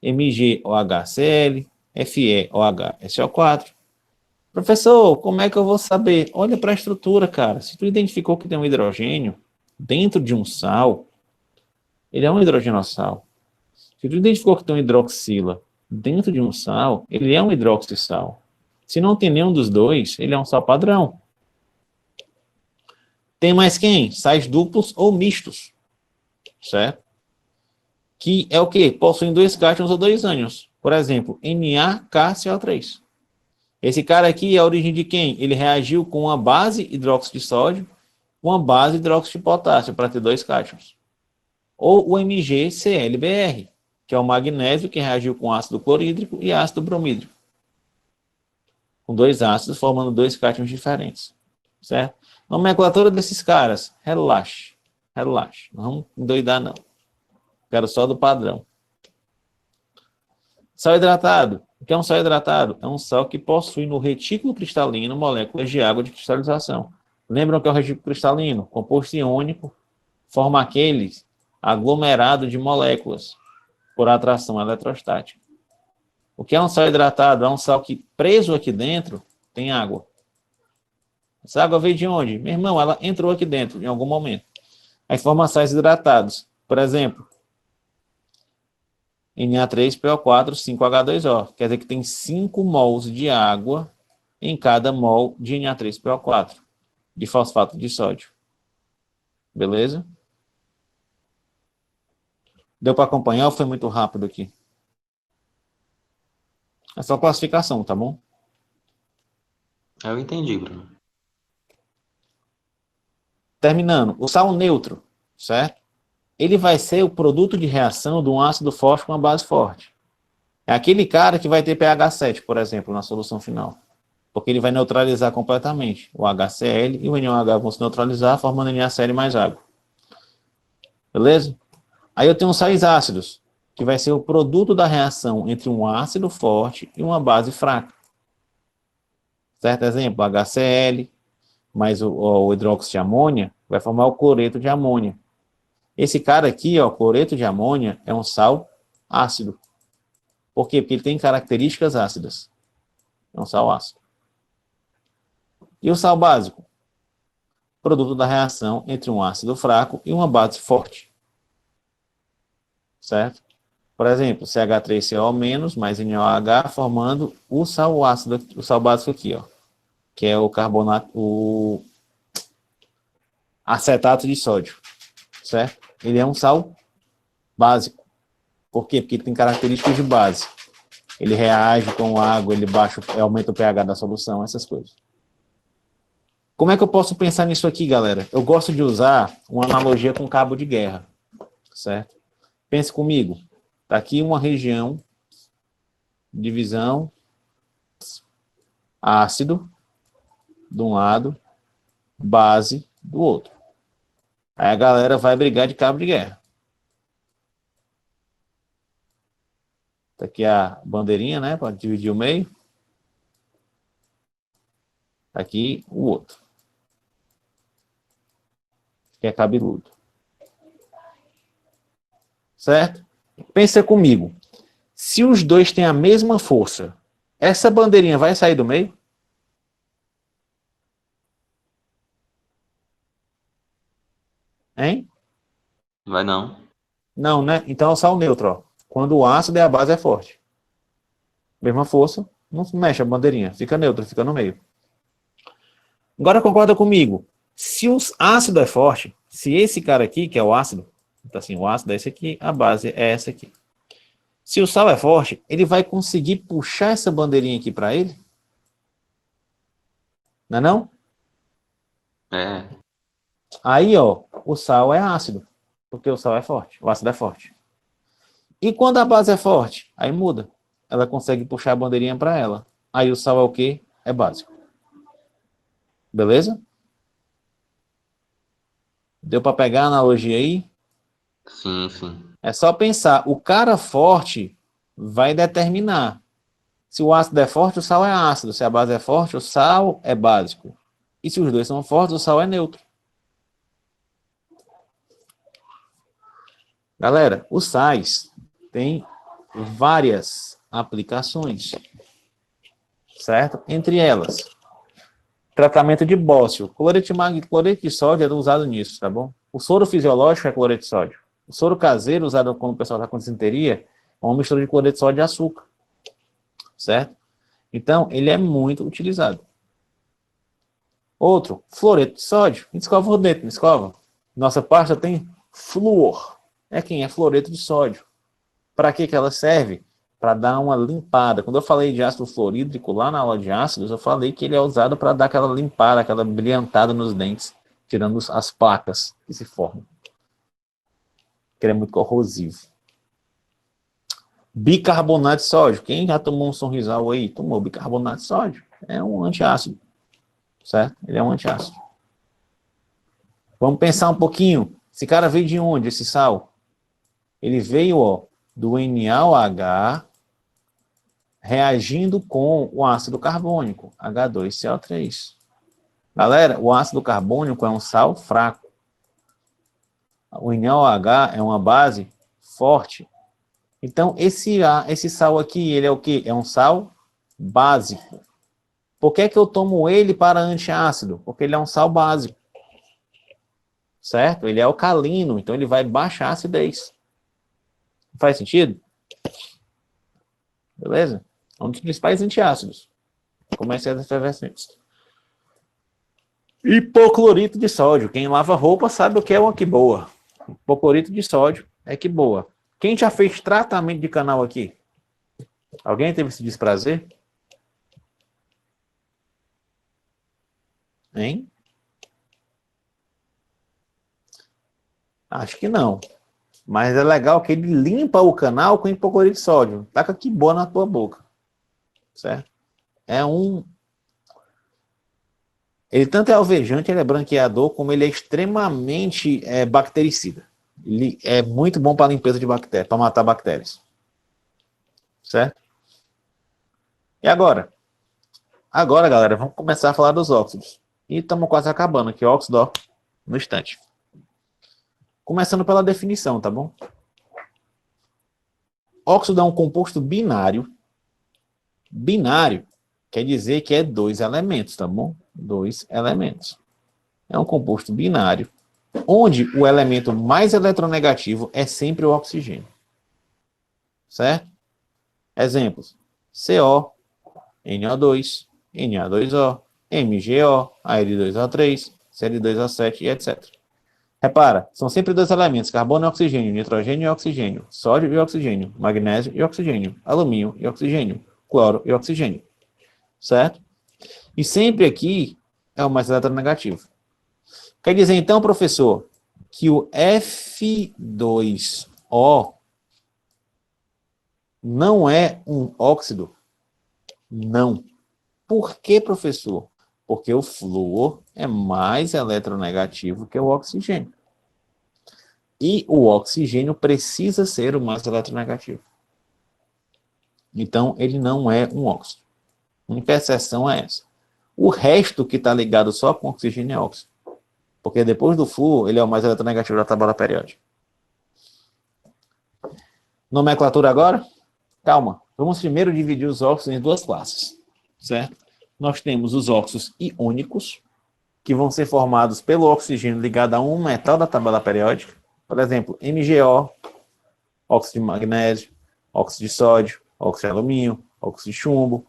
A: MgOHCl, FeOHSO4. Professor, como é que eu vou saber? Olha para a estrutura, cara. Se tu identificou que tem um hidrogênio dentro de um sal, ele é um hidrogenossal. Se tu identificou que tem um hidroxila dentro de um sal, ele é um hidroxissal. Se não tem nenhum dos dois, ele é um sal padrão. Tem mais quem? Sais duplos ou mistos, certo? Que é o quê? Possuem dois cátions ou dois ânions. Por exemplo, NaCCO3. Esse cara aqui é a origem de quem? Ele reagiu com uma base hidróxido de sódio com uma base hidróxido de potássio para ter dois cátions. Ou o MgClBr, que é o magnésio que reagiu com ácido clorídrico e ácido bromídrico. Com dois ácidos formando dois cátions diferentes. Certo? Nomenclatura desses caras, relaxe. Relaxe. Não vamos endoidar, não. Quero só do padrão. Sal hidratado. O que é um sal hidratado? É um sal que possui no retículo cristalino moléculas de água de cristalização. Lembram que é o retículo cristalino? Composto iônico, forma aquele aglomerado de moléculas por atração eletrostática. O que é um sal hidratado? É um sal que, preso aqui dentro, tem água. Essa água veio de onde? Meu irmão, ela entrou aqui dentro em algum momento. Aí forma sais hidratados. Por exemplo, Na3PO4, 5H2O. Quer dizer que tem 5 mols de água em cada mol de Na3PO4, de fosfato de sódio. Beleza? Deu para acompanhar ou foi muito rápido aqui? É só classificação, tá bom?
C: Eu entendi, Bruno.
A: Terminando, o sal neutro, certo? Ele vai ser o produto de reação de um ácido forte com uma base forte. É aquele cara que vai ter pH 7, por exemplo, na solução final. Porque ele vai neutralizar completamente. O HCl e o NaOH vão se neutralizar, formando NaCl mais água. Beleza? Aí eu tenho os sais ácidos, que vai ser o produto da reação entre um ácido forte e uma base fraca. Certo? Exemplo, HCl mais o hidróxido de amônia vai formar o cloreto de amônia. Esse cara aqui, ó, cloreto de amônia, é um sal ácido. Por quê? Porque ele tem características ácidas. É um sal ácido. E o sal básico? Produto da reação entre um ácido fraco e uma base forte. Certo? Por exemplo, CH3CO- mais NaOH formando o sal ácido, o sal básico aqui, ó, que é o carbonato, o acetato de sódio, certo? Ele é um sal básico. Por quê? Porque ele tem características de base. Ele reage com água, ele aumenta o pH da solução, essas coisas. Como é que eu posso pensar nisso aqui, galera? Eu gosto de usar uma analogia com cabo de guerra, certo? Pense comigo. Está aqui uma região, divisão, ácido, de um lado, base, do outro. Aí a galera vai brigar de cabo de guerra. Tá aqui a bandeirinha, né, para dividir o meio. Tá aqui o outro. que é cabeludo. Certo? Pensa comigo. Se os dois têm a mesma força, essa bandeirinha vai sair do meio? Hein?
C: Vai não.
A: Não, né? Então é o sal neutro, ó. Quando o ácido e a base é forte. Mesma força, não mexe a bandeirinha. Fica neutro, fica no meio. Agora concorda comigo. Se o ácido é forte, se esse cara aqui, que é o ácido, então assim, o ácido é esse aqui, a base é essa aqui. Se o sal é forte, ele vai conseguir puxar essa bandeirinha aqui para ele? Não é não?
C: É.
A: Aí, ó, o sal é ácido, porque o sal é forte, o ácido é forte. E quando a base é forte, aí muda. Ela consegue puxar a bandeirinha para ela. Aí o sal é o quê? É básico. Beleza? Deu para pegar a analogia aí?
C: Sim, sim.
A: É só pensar, o cara forte vai determinar. Se o ácido é forte, o sal é ácido. Se a base é forte, o sal é básico. E se os dois são fortes, o sal é neutro. Galera, os sais têm várias aplicações, certo? Entre elas, tratamento de bócio. Cloreto de sódio é usado nisso, tá bom? O soro fisiológico é cloreto de sódio. O soro caseiro, usado quando o pessoal está com disenteria, é uma mistura de cloreto de sódio e açúcar, certo? Então, ele é muito utilizado. Outro, fluoreto de sódio. A gente escova o dente, não escova? Nossa pasta tem flúor. É quem? É fluoreto de sódio. Para que ela serve? Para dar uma limpada. Quando eu falei de ácido fluorídrico lá na aula de ácidos, eu falei que ele é usado para dar aquela limpada, aquela brilhantada nos dentes, tirando as placas que se formam. Que ele é muito corrosivo. Bicarbonato de sódio. Quem já tomou um sorrisal aí? Tomou bicarbonato de sódio. É um antiácido. Certo? Ele é um antiácido. Vamos pensar um pouquinho. Esse cara veio de onde, esse sal? Ele veio, ó, do NaOH reagindo com o ácido carbônico, H2CO3. Galera, o ácido carbônico é um sal fraco. O NaOH é uma base forte. Então, esse sal aqui, ele é o quê? É um sal básico. Por que que eu tomo ele para antiácido? Porque ele é um sal básico. Certo? Ele é alcalino, então ele vai baixar a acidez. Faz sentido? Beleza? É um dos principais antiácidos. Comerciais efervescentes. Hipoclorito de sódio. Quem lava roupa sabe o que é uma que boa. Hipoclorito de sódio é que boa. Quem já fez tratamento de canal aqui? Alguém teve esse desprazer? Hein? Acho que não. Mas é legal que ele limpa o canal com hipoclorito de sódio. Taca que boa na tua boca. Certo? Ele tanto é alvejante, ele é branqueador, como ele é extremamente bactericida. Ele é muito bom para limpeza de bactérias, para matar bactérias. Certo? E agora? Agora, galera, vamos começar a falar dos óxidos. E estamos quase acabando aqui, óxido, ó, no instante. Começando pela definição, tá bom? Óxido é um composto binário. Binário quer dizer que é 2 elementos, tá bom? 2 elementos. É um composto binário, onde o elemento mais eletronegativo é sempre o oxigênio. Certo? Exemplos. CO, NO2, Na2O, MgO, Al2O3, Cl2O7 e etc. Repara, são sempre 2 elementos, carbono e oxigênio, nitrogênio e oxigênio, sódio e oxigênio, magnésio e oxigênio, alumínio e oxigênio, cloro e oxigênio. Certo? E sempre aqui é o mais eletronegativo. Quer dizer, então, professor, que o F2O não é um óxido? Não. Por que, professor? Porque o flúor é mais eletronegativo que o oxigênio. E o oxigênio precisa ser o mais eletronegativo. Então, ele não é um óxido. A única exceção é essa. O resto que está ligado só com oxigênio é óxido. Porque depois do Fu, ele é o mais eletronegativo da tabela periódica. Nomenclatura agora? Calma. Vamos primeiro dividir os óxidos em duas classes, certo? Nós temos os óxidos iônicos, que vão ser formados pelo oxigênio ligado a um metal da tabela periódica. Por exemplo, MgO, óxido de magnésio, óxido de sódio, óxido de alumínio, óxido de chumbo,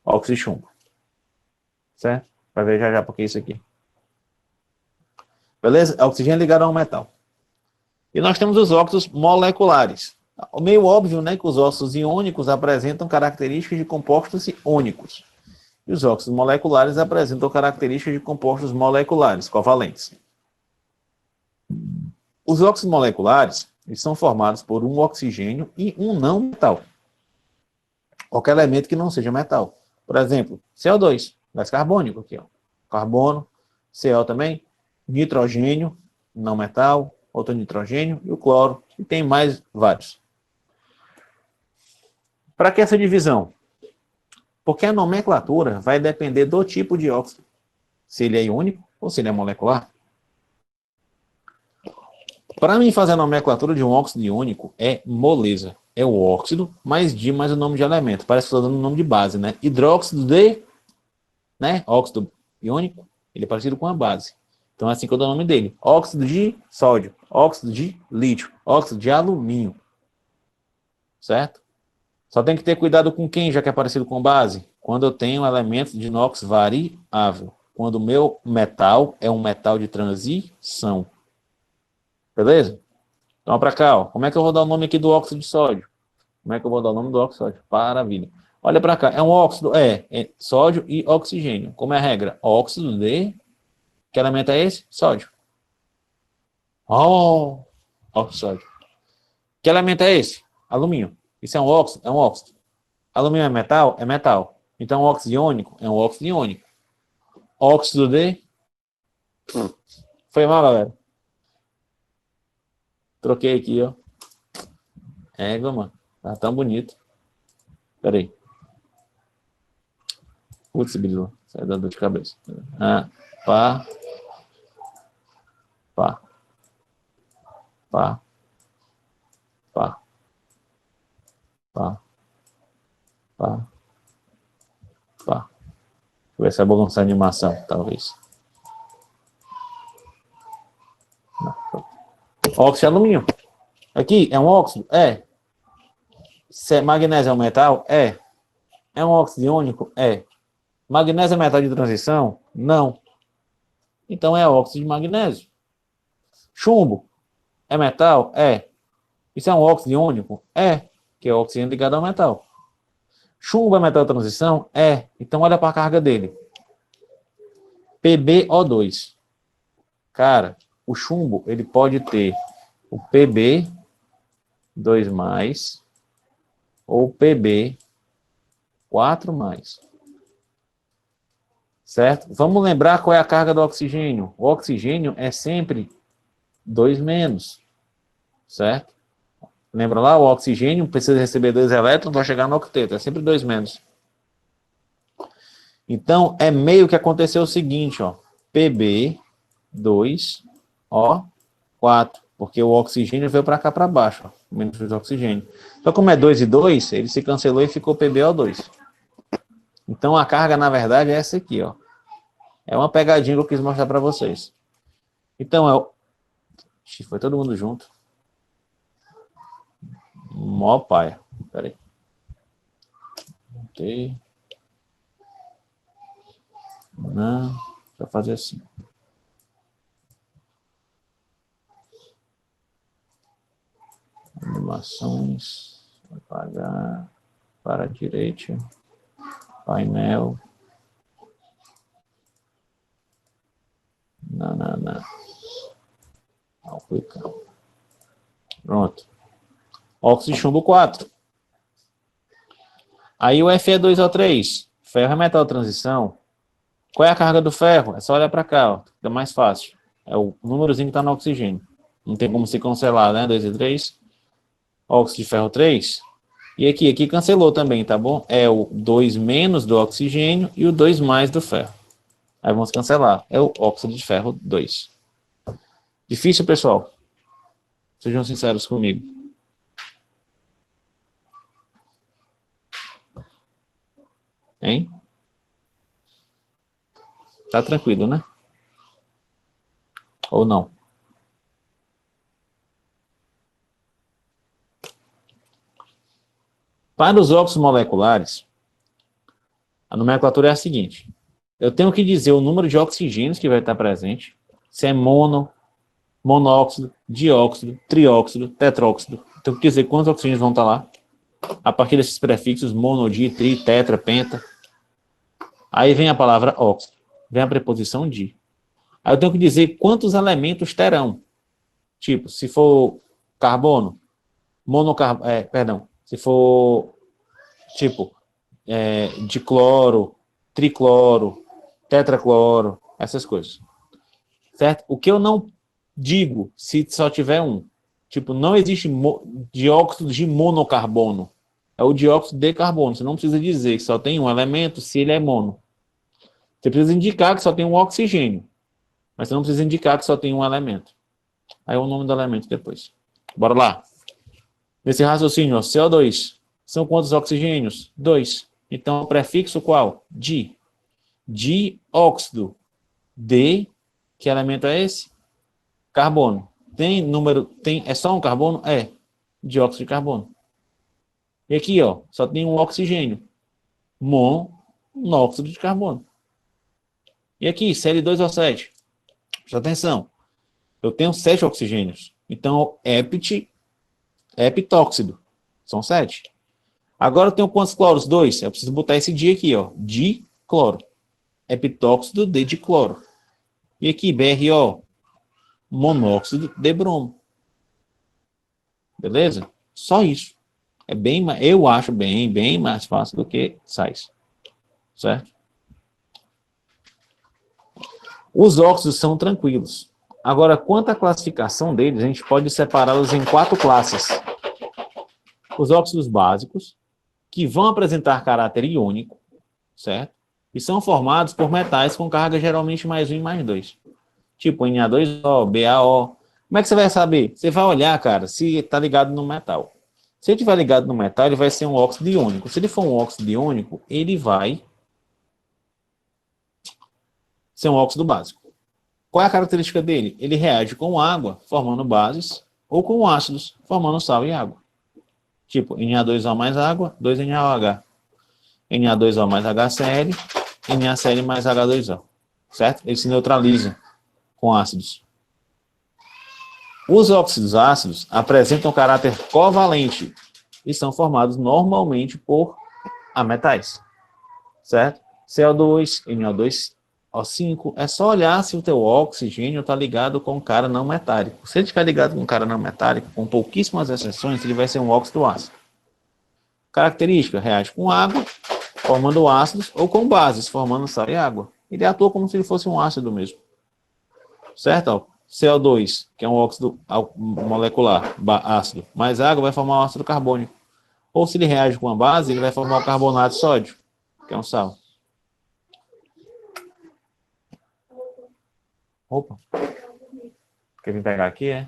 A: óxido de chumbo. Certo? Vai ver já porque é isso aqui. Beleza? Oxigênio ligado a um metal. E nós temos os óxidos moleculares. Meio óbvio, né, que os óxidos iônicos apresentam características de compostos iônicos. E os óxidos moleculares apresentam características de compostos moleculares, covalentes. Os óxidos moleculares, eles são formados por um oxigênio e um não metal. Qualquer elemento que não seja metal. Por exemplo, CO2, gás carbônico aqui, ó. Carbono, CO também, nitrogênio, não metal, outro nitrogênio e o cloro, e tem mais vários. Para que essa divisão? Porque a nomenclatura vai depender do tipo de óxido. Se ele é iônico ou se ele é molecular. Para mim fazer a nomenclatura de um óxido iônico é moleza. É o óxido mais D mais o nome de elemento. Parece que estou dando o nome de base, né? Hidróxido de, né? Óxido iônico, ele é parecido com a base. Então é assim que eu dou o nome dele. Óxido de sódio, óxido de lítio, óxido de alumínio. Certo? Só tem que ter cuidado com quem, já que é parecido com base? Quando eu tenho elementos de inox variável. Quando o meu metal é um metal de transição. Beleza? Então, para cá, ó. Como é que eu vou dar o nome aqui do óxido de sódio? Como é que eu vou dar o nome do óxido de sódio? Maravilha. Olha para cá. É um óxido? É sódio e oxigênio. Como é a regra? Óxido de... Que elemento é esse? Sódio. Oh! Óxido de sódio. Que elemento é esse? Alumínio. Isso é um óxido? É um óxido. Alumínio é metal? É metal. Então, óxido iônico é um óxido iônico. Óxido de... Foi mal, galera. Troquei aqui, ó. Égua, mano. Tá tão bonito. Pera aí. Putz, brilho. Sai da dor de cabeça. Ah, pá. Pá. Pá. Pá. Pá. Pá. Pá. Deixa eu ver se é bagunça a animação, talvez. Não. Óxido de alumínio. Aqui, é um óxido? É. Magnésio é um metal? É. É um óxido iônico? É. Magnésio é metal de transição? Não. Então é óxido de magnésio. Chumbo é metal? É. Isso é um óxido iônico? É. Que é oxigênio ligado ao metal. Chumbo é metal de transição? É. Então olha para a carga dele. PbO2. Cara, o chumbo, ele pode ter o Pb 2+, ou Pb 4+. Certo? Vamos lembrar qual é a carga do oxigênio. O oxigênio é sempre 2-. Certo? Lembra lá? O oxigênio precisa receber 2 elétrons para chegar no octeto. É sempre 2-. Então, é meio que aconteceu o seguinte, ó. Pb 2, ó, 4. Porque o oxigênio veio para cá para baixo, ó. Menos o oxigênio. Então, como é 2 e 2, ele se cancelou e ficou PbO2. Então, a carga, na verdade, é essa aqui, ó. É uma pegadinha que eu quis mostrar para vocês. Então, é o... Foi todo mundo junto. Mó paia. Pera aí. Ok. Não. Vou fazer assim. Animações. Apagar. Para a direita. Painel. Não. Não, clicão. Pronto. Óxido de chumbo 4. Aí o Fe2O3. Ferro é metal de transição. Qual é a carga do ferro? É só olhar para cá, ó. Fica mais fácil. É o númerozinho que está no oxigênio. Não tem como se cancelar, né? 2 e 3. Óxido de ferro 3. E aqui cancelou também, tá bom? É o 2- do oxigênio e o 2+ do ferro. Aí vamos cancelar. É o óxido de ferro 2. Difícil, pessoal? Sejam sinceros comigo. Hein? Tá tranquilo, né? Ou não? Para os óxidos moleculares, a nomenclatura é a seguinte. Eu tenho que dizer o número de oxigênios que vai estar presente, se é monóxido, dióxido, trióxido, tetróxido. Tenho que dizer quantos oxigênios vão estar lá. A partir desses prefixos, mono, di, tri, tetra, penta. Aí vem a palavra óxido. Vem a preposição di. Aí eu tenho que dizer quantos elementos terão. Tipo, se for carbono, se for tipo dicloro, tricloro, tetracloro, essas coisas. Certo? O que eu não digo se só tiver um. Tipo, não existe dióxido de monocarbono. É o dióxido de carbono. Você não precisa dizer que só tem um elemento se ele é mono. Você precisa indicar que só tem um oxigênio. Mas você não precisa indicar que só tem um elemento. Aí é o nome do elemento depois. Bora lá. Nesse raciocínio, ó, CO2. São quantos oxigênios? 2. Então, o prefixo qual? Di. Dióxido. De. Que elemento é esse? Carbono. É só um carbono? É. Dióxido de carbono. E aqui, ó, só tem um oxigênio. Monóxido de carbono. E aqui, Cl2O7. Presta atenção. Eu tenho 7 oxigênios. Então, epitóxido. São 7. Agora eu tenho quantos cloros? 2. Eu preciso botar esse di aqui, ó. Dicloro. Epitóxido de dicloro. E aqui, BRO. Monóxido de bromo. Beleza? Só isso. Eu acho bem mais fácil do que sais. Certo? Os óxidos são tranquilos. Agora, quanto à classificação deles, a gente pode separá-los em 4 classes. Os óxidos básicos, que vão apresentar caráter iônico, certo? E são formados por metais com carga geralmente mais 1 e mais 2. Tipo Na2O, BaO. Como é que você vai saber? Você vai olhar, cara, se está ligado no metal. Se ele estiver ligado no metal, ele vai ser um óxido iônico. Se ele for um óxido iônico, ele vai ser um óxido básico. Qual é a característica dele? Ele reage com água, formando bases, ou com ácidos, formando sal e água. Tipo, Na2O mais água, 2NaOH. Na2O mais HCl, NaCl mais H2O. Certo? Ele se neutraliza com ácidos. Os óxidos ácidos apresentam caráter covalente e são formados normalmente por ametais. Certo? CO2, NO2O5, é só olhar se o teu oxigênio está ligado com um cara não metálico. Se ele estiver ligado com um cara não metálico, com pouquíssimas exceções, ele vai ser um óxido ácido. Característica, reage com água, formando ácidos, ou com bases, formando sal e água. Ele atua como se ele fosse um ácido mesmo. Certo? Ó, CO2, que é um óxido molecular, ácido, mais água vai formar um ácido carbônico. Ou se ele reage com uma base, ele vai formar o carbonato de sódio, que é um sal. Opa. Quer vir pegar aqui, é?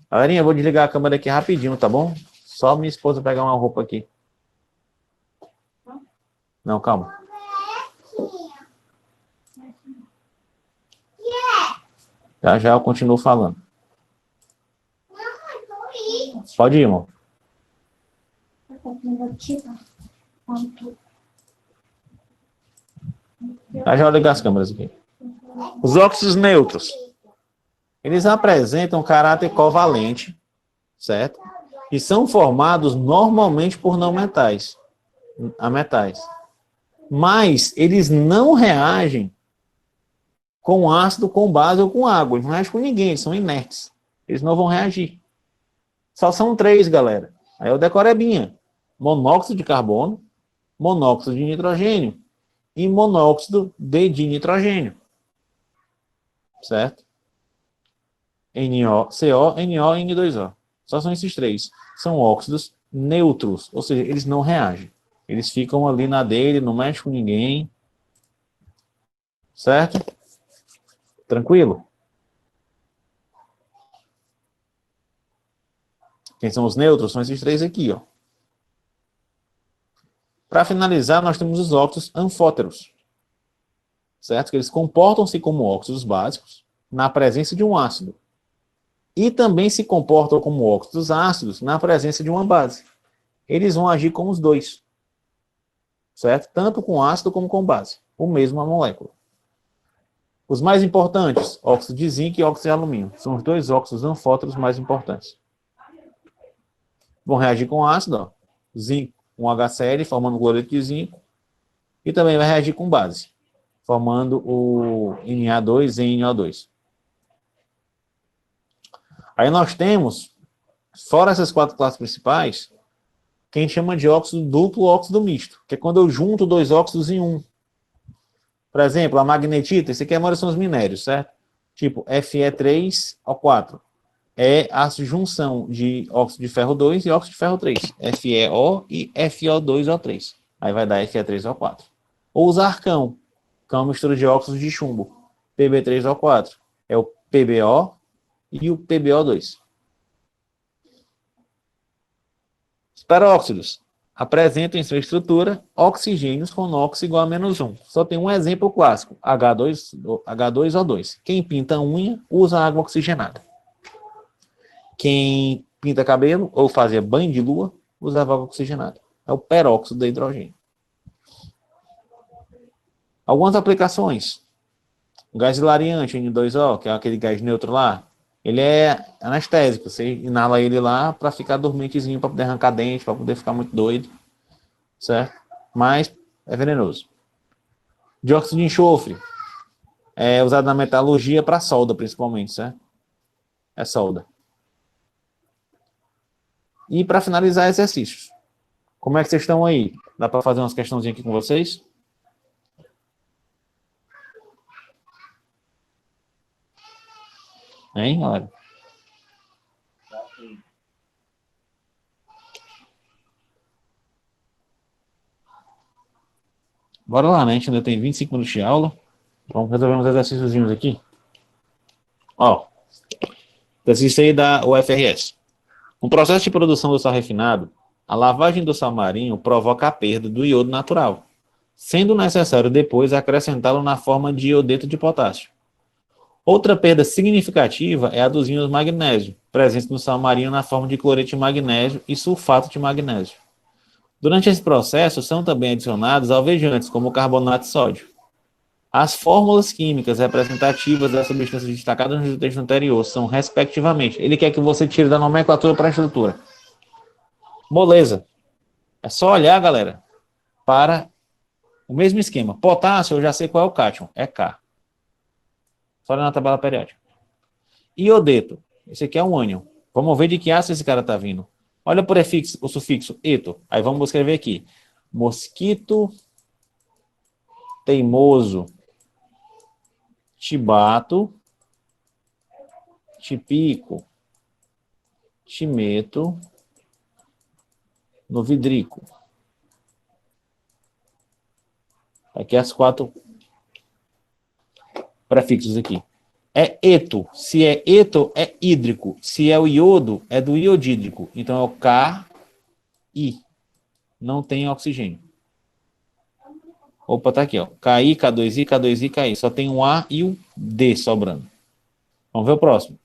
A: Galerinha, eu vou desligar a câmera aqui rapidinho, tá bom? Só minha esposa pegar uma roupa aqui. Não, calma. Já eu continuo falando. Pode ir, irmão. Já eu ligo as câmeras aqui. Os óxidos neutros. Eles apresentam caráter covalente, certo? E são formados normalmente por não metais, a metais. Mas eles não reagem com ácido, com base ou com água. Eles não reagem com ninguém, eles são inertes. Eles não vão reagir. Só são 3, galera. Aí eu decorebinha. Monóxido de carbono, monóxido de nitrogênio e monóxido de dinitrogênio. Certo? NO, NO e N2O. Só são esses 3. São óxidos neutros, ou seja, eles não reagem. Eles ficam ali na dele, não mexem com ninguém. Certo? Tranquilo? Quem são os neutros? São esses três aqui, ó. Para finalizar, nós temos os óxidos anfóteros, certo? Que eles comportam-se como óxidos básicos na presença de um ácido. E também se comportam como óxidos ácidos na presença de uma base. Eles vão agir com os dois, certo? Tanto com ácido como com base, o mesmo molécula. Os mais importantes, óxido de zinco e óxido de alumínio, são os dois óxidos anfóteros mais importantes. Vão reagir com ácido, ó. Zinco com HCl, formando o cloreto de zinco, e também vai reagir com base, formando o Na2 e NO2. Aí nós temos, fora essas quatro classes principais, que a gente chama de óxido duplo ou óxido misto, que é quando eu junto dois óxidos em um. Por exemplo, a magnetita, esse aqui são os minérios, certo? Tipo Fe3O4. É a junção de óxido de ferro 2 e óxido de ferro 3. FeO e FO2O3. Aí vai dar Fe3O4. Ou os arcão, que é uma mistura de óxidos de chumbo. Pb3O4. É o PbO e o PbO2. Os peróxidos apresentam em sua estrutura oxigênios com NOx igual a -1. Só tem um exemplo clássico, H2O2. Quem pinta unha usa água oxigenada. Quem pinta cabelo ou fazia banho de lua usava água oxigenada. É o peróxido de hidrogênio. Algumas aplicações. O gás hilariante, N2O, que é aquele gás neutro lá, ele é anestésico. Você inala ele lá para ficar dormentezinho, para poder arrancar dente, para poder ficar muito doido. Certo? Mas é venenoso. Dióxido de enxofre é usado na metalurgia para solda, principalmente, certo? É solda. E para finalizar, exercícios. Como é que vocês estão aí? Dá para fazer umas questãozinhas aqui com vocês? Hein, galera? Bora lá, né? A gente ainda tem 25 minutos de aula. Vamos resolver uns exercíciozinhos aqui. Ó, exercício aí da UFRS. No processo de produção do sal refinado, a lavagem do sal marinho provoca a perda do iodo natural, sendo necessário depois acrescentá-lo na forma de iodeto de potássio. Outra perda significativa é a dos íons magnésio, presentes no sal marinho na forma de cloreto de magnésio e sulfato de magnésio. Durante esse processo, são também adicionados alvejantes, como o carbonato de sódio. As fórmulas químicas representativas das substâncias destacadas no texto anterior são, respectivamente, ele quer que você tire da nomenclatura para a estrutura. Moleza. É só olhar, galera, para o mesmo esquema. Potássio, eu já sei qual é o cátion, é K. Só olha na tabela periódica. Iodeto. Esse aqui é um ânion. Vamos ver de que ácido esse cara está vindo. Olha por o sufixo eto. Aí vamos escrever aqui. Mosquito teimoso. Tibato. Tipico. Timeto. Novidrico. Aqui as quatro prefixos aqui. É eto. Se é eto, é hídrico. Se é o iodo, é do iodídrico. Então é o K-I. Não tem oxigênio. Opa, tá aqui, ó. KI, K2I, K2I, KI. Só tem um A e o D sobrando. Vamos ver o próximo.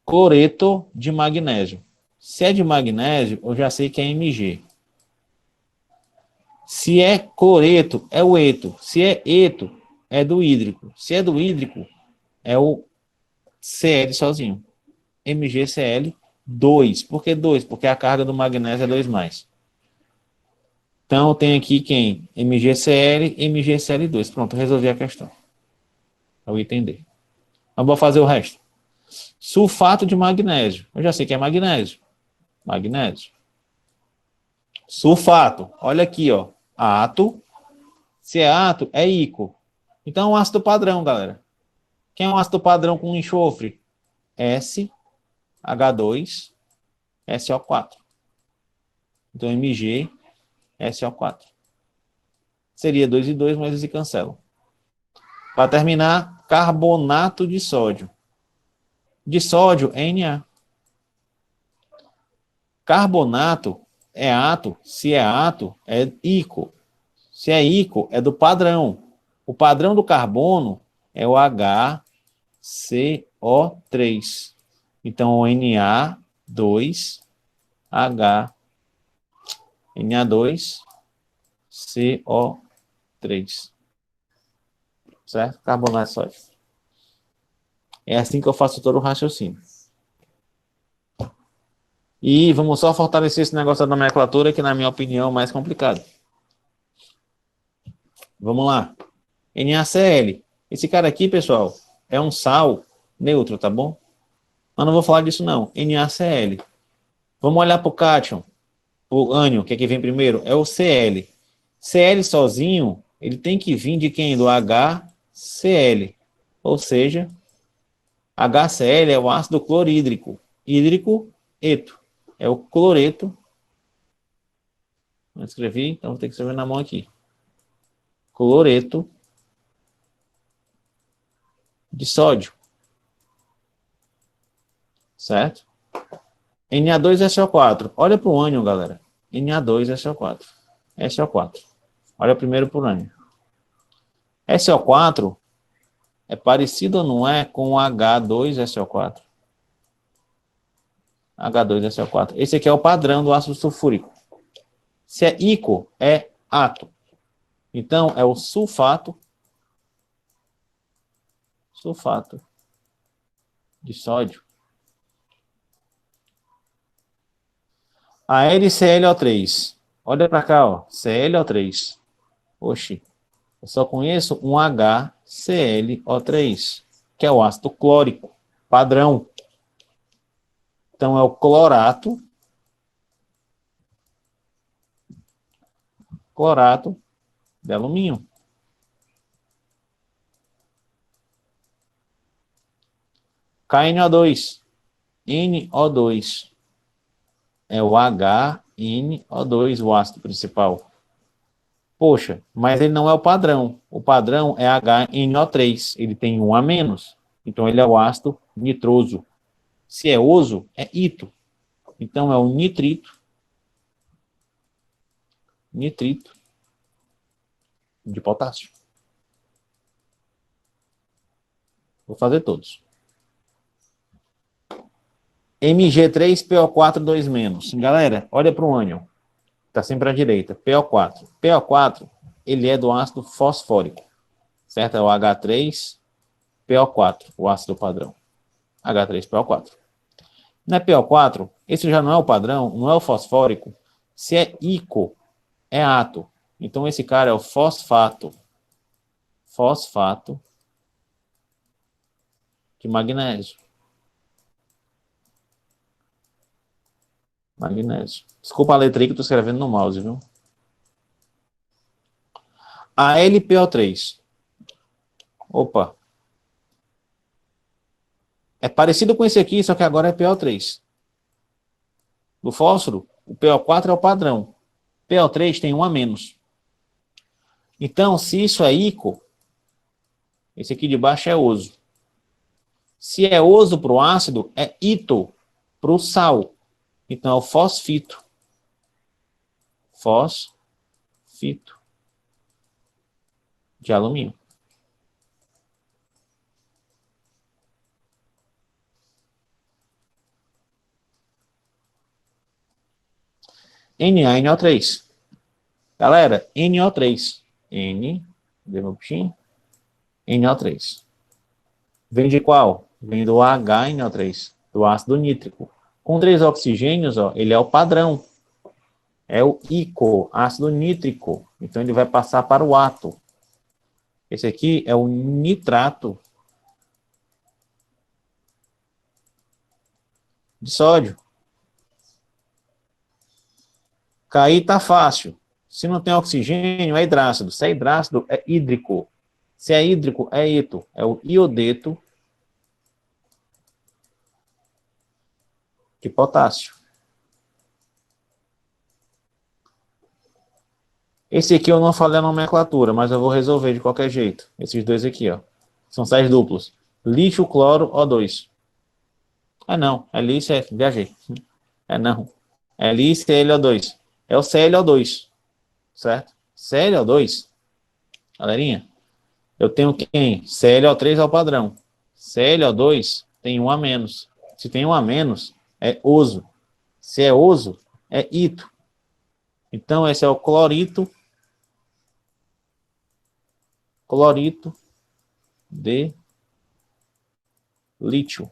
A: Cloreto de magnésio. Se é de magnésio, eu já sei que é Mg. Se é cloreto, é o eto. Se é eto, é do hídrico. Se é do hídrico, é o Cl sozinho. MgCl2. Por que 2? Porque a carga do magnésio é 2+. Então, tem aqui quem? MgCl, MgCl2. Pronto, resolvi a questão. É o item D. Vamos fazer o resto. Sulfato de magnésio. Eu já sei que é magnésio. Magnésio. Sulfato. Olha aqui, ó. Ato. Se é ato, é íco. Então, é um ácido padrão, galera. Quem é um ácido padrão com enxofre? SH2, SO4. Então, Mg, SO4. Seria 2 e 2, mas eles se cancelam. Para terminar, carbonato de sódio. De sódio, Na. Carbonato é ato, se é ato, é íco. Se é íco, é do padrão. O padrão do carbono é o HCO3. Então, o Na2CO3. Certo? Carbonato sódio. É assim que eu faço todo o raciocínio. E vamos só fortalecer esse negócio da nomenclatura, que na minha opinião é o mais complicado. Vamos lá. NaCl. Esse cara aqui, pessoal, é um sal neutro, tá bom? Mas não vou falar disso não. NaCl. Vamos olhar para o cátion. O ânion, que é que vem primeiro, é o Cl. Cl sozinho, ele tem que vir de quem? Do HCl. Ou seja, HCl é o ácido clorídrico. Hídrico, eto. É o cloreto. Não escrevi, então vou ter que escrever na mão aqui. Cloreto de sódio. Certo? Na2SO4. Olha para o ânion, galera. Na2SO4. SO4. Olha primeiro para o ânion. SO4 é parecido ou não é com o H2SO4? H2SO4. Esse aqui é o padrão do ácido sulfúrico. Se é íco, é ato. Então, é o sulfato de sódio. A LClO3. Olha para cá, ó. ClO3. Oxi. Eu só conheço um HClO3, que é o ácido clórico, padrão. Então, é o clorato de alumínio. KNO2. NO2. É o HNO2, o ácido principal. Poxa, mas ele não é o padrão. O padrão é HNO3. Ele tem um a menos. Então, ele é o ácido nitroso. Se é oso, é ito. Então, é o nitrito de potássio. Vou fazer todos. Mg3PO4 2-. Galera, olha para o ânion. Está sempre à direita. PO4. PO4, ele é do ácido fosfórico. Certo? É o H3PO4, o ácido padrão. H3PO4. Não é PO4, esse já não é o padrão, não é o fosfórico. Se é íco, é ato. Então, esse cara é o fosfato. Fosfato de magnésio. Magnésio. Desculpa a letra aí que eu estou escrevendo no mouse, viu? AlPO3. Opa. É parecido com esse aqui, só que agora é PO3. Do fósforo, o PO4 é o padrão. PO3 tem um a menos. Então, se isso é íco, esse aqui de baixo é oso. Se é oso para o ácido, é ito para o sal. Então, é o fosfito. Fosfito de alumínio. NaNO3. Galera, NO3. Deu meu puxinho? NO3. Vem de qual? Vem do HNO3, do ácido nítrico. Com 3 oxigênios, ó, ele é o padrão. É o ICO, ácido nítrico. Então, ele vai passar para o ato. Esse aqui é o nitrato de sódio. Cair tá fácil. Se não tem oxigênio, é hidrácido. Se é hidrácido, é hídrico. Se é hídrico, é eto. É o iodeto de potássio. Esse aqui eu não falei a nomenclatura, mas eu vou resolver de qualquer jeito. Esses dois aqui, ó. São sais duplos. Lítio, cloro, O2. Ah, não. É lítio, viajei. É não. LiClO2. É o ClO2, certo? ClO2, galerinha, eu tenho quem? ClO3 é o padrão. ClO2 tem um a menos. Se tem um a menos, é oso. Se é oso, é ito. Então, esse é o clorito de lítio.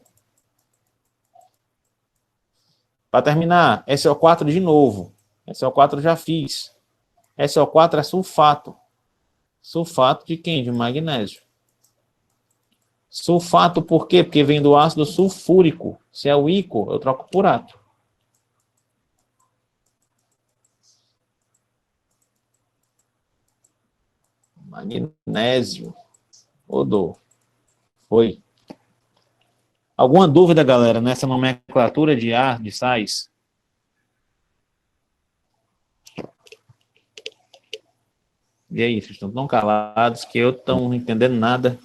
A: Para terminar, SO4 de novo. SO4 já fiz. SO4 é sulfato. Sulfato de quem? De magnésio. Sulfato por quê? Porque vem do ácido sulfúrico. Se é o ico, eu troco por ato. Magnésio. Rodou. Foi. Alguma dúvida, galera, nessa nomenclatura de ar, de sais? E aí, vocês estão tão calados que eu não entendendo nada.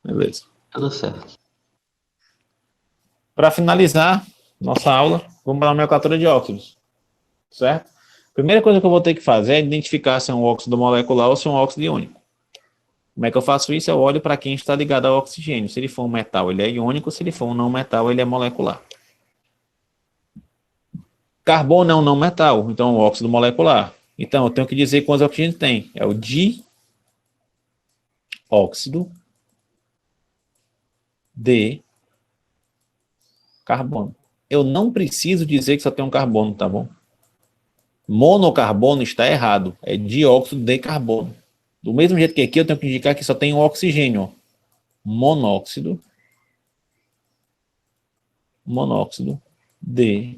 A: Beleza.
C: Tudo certo.
A: Para finalizar nossa aula, vamos para a nomenclatura de óxidos. Certo? Primeira coisa que eu vou ter que fazer é identificar se é um óxido molecular ou se é um óxido iônico. Como é que eu faço isso? Eu olho para quem está ligado ao oxigênio. Se ele for um metal, ele é iônico. Se ele for um não metal, ele é molecular. Carbono é um não metal, então é um óxido molecular. Então, eu tenho que dizer quantos oxigênios tem. É o dióxido de carbono. Eu não preciso dizer que só tem um carbono, tá bom? Monocarbono está errado. É dióxido de carbono. Do mesmo jeito que aqui, eu tenho que indicar que só tem um oxigênio. Monóxido de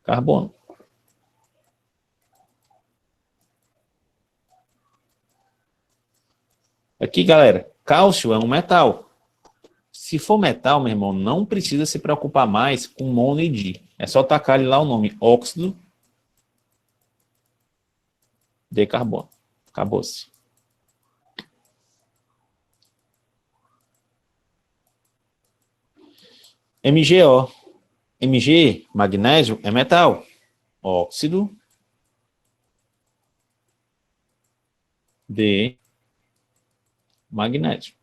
A: carbono. Aqui, galera, cálcio é um metal. Se for metal, meu irmão, não precisa se preocupar mais com mono e di. É só tacar ali lá o nome, óxido de carbono. Acabou-se. MgO. Mg, magnésio, é metal. Óxido de magnésio.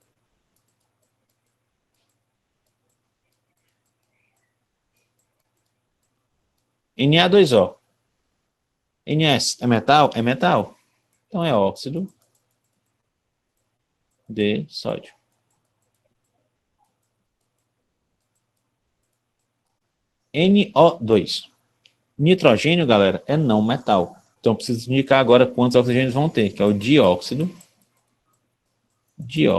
A: Na2O. Ns é metal? É metal. Então é óxido de sódio. NO2. Nitrogênio, galera, é não metal. Então, preciso indicar agora quantos oxigênios vão ter, que é o dióxido de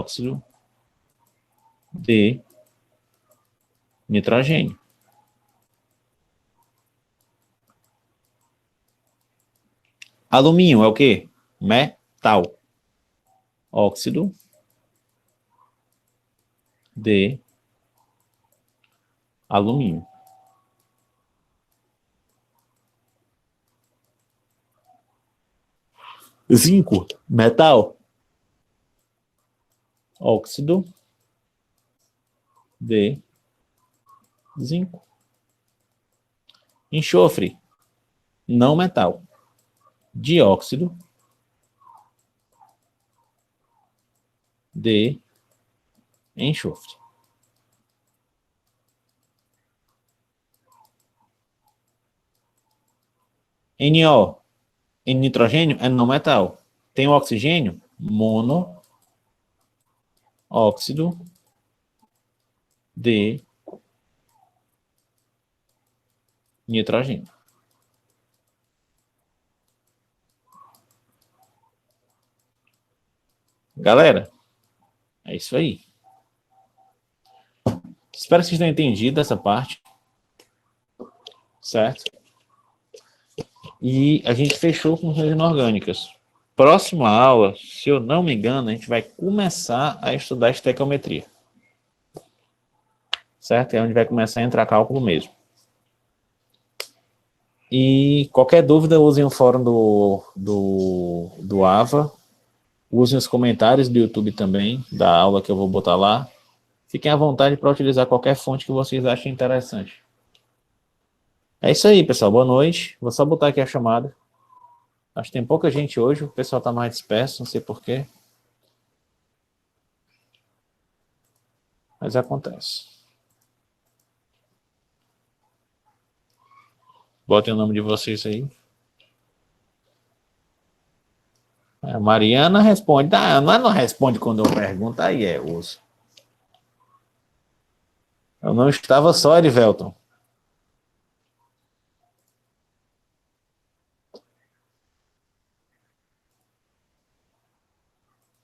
A: nitrogênio. Alumínio é o quê? Metal. Óxido de alumínio. Zinco, metal. Óxido de zinco. Enxofre, não metal. Dióxido de enxofre. NO, em nitrogênio, é não metal. Tem o oxigênio? Monóxido de nitrogênio. Galera, é isso aí. Espero que vocês tenham entendido essa parte. Certo? E a gente fechou com funções inorgânicas. Próxima aula, se eu não me engano, a gente vai começar a estudar estequiometria. Certo? É onde vai começar a entrar cálculo mesmo. E qualquer dúvida, usem o fórum do AVA. Usem os comentários do YouTube também, da aula que eu vou botar lá. Fiquem à vontade para utilizar qualquer fonte que vocês achem interessante. É isso aí, pessoal. Boa noite. Vou só botar aqui a chamada. Acho que tem pouca gente hoje. O pessoal está mais disperso, não sei porquê. Mas acontece. Botem o nome de vocês aí. A Mariana responde. Ah, mas não responde quando eu pergunto. Aí é osso. Eu não estava só, Erivelton.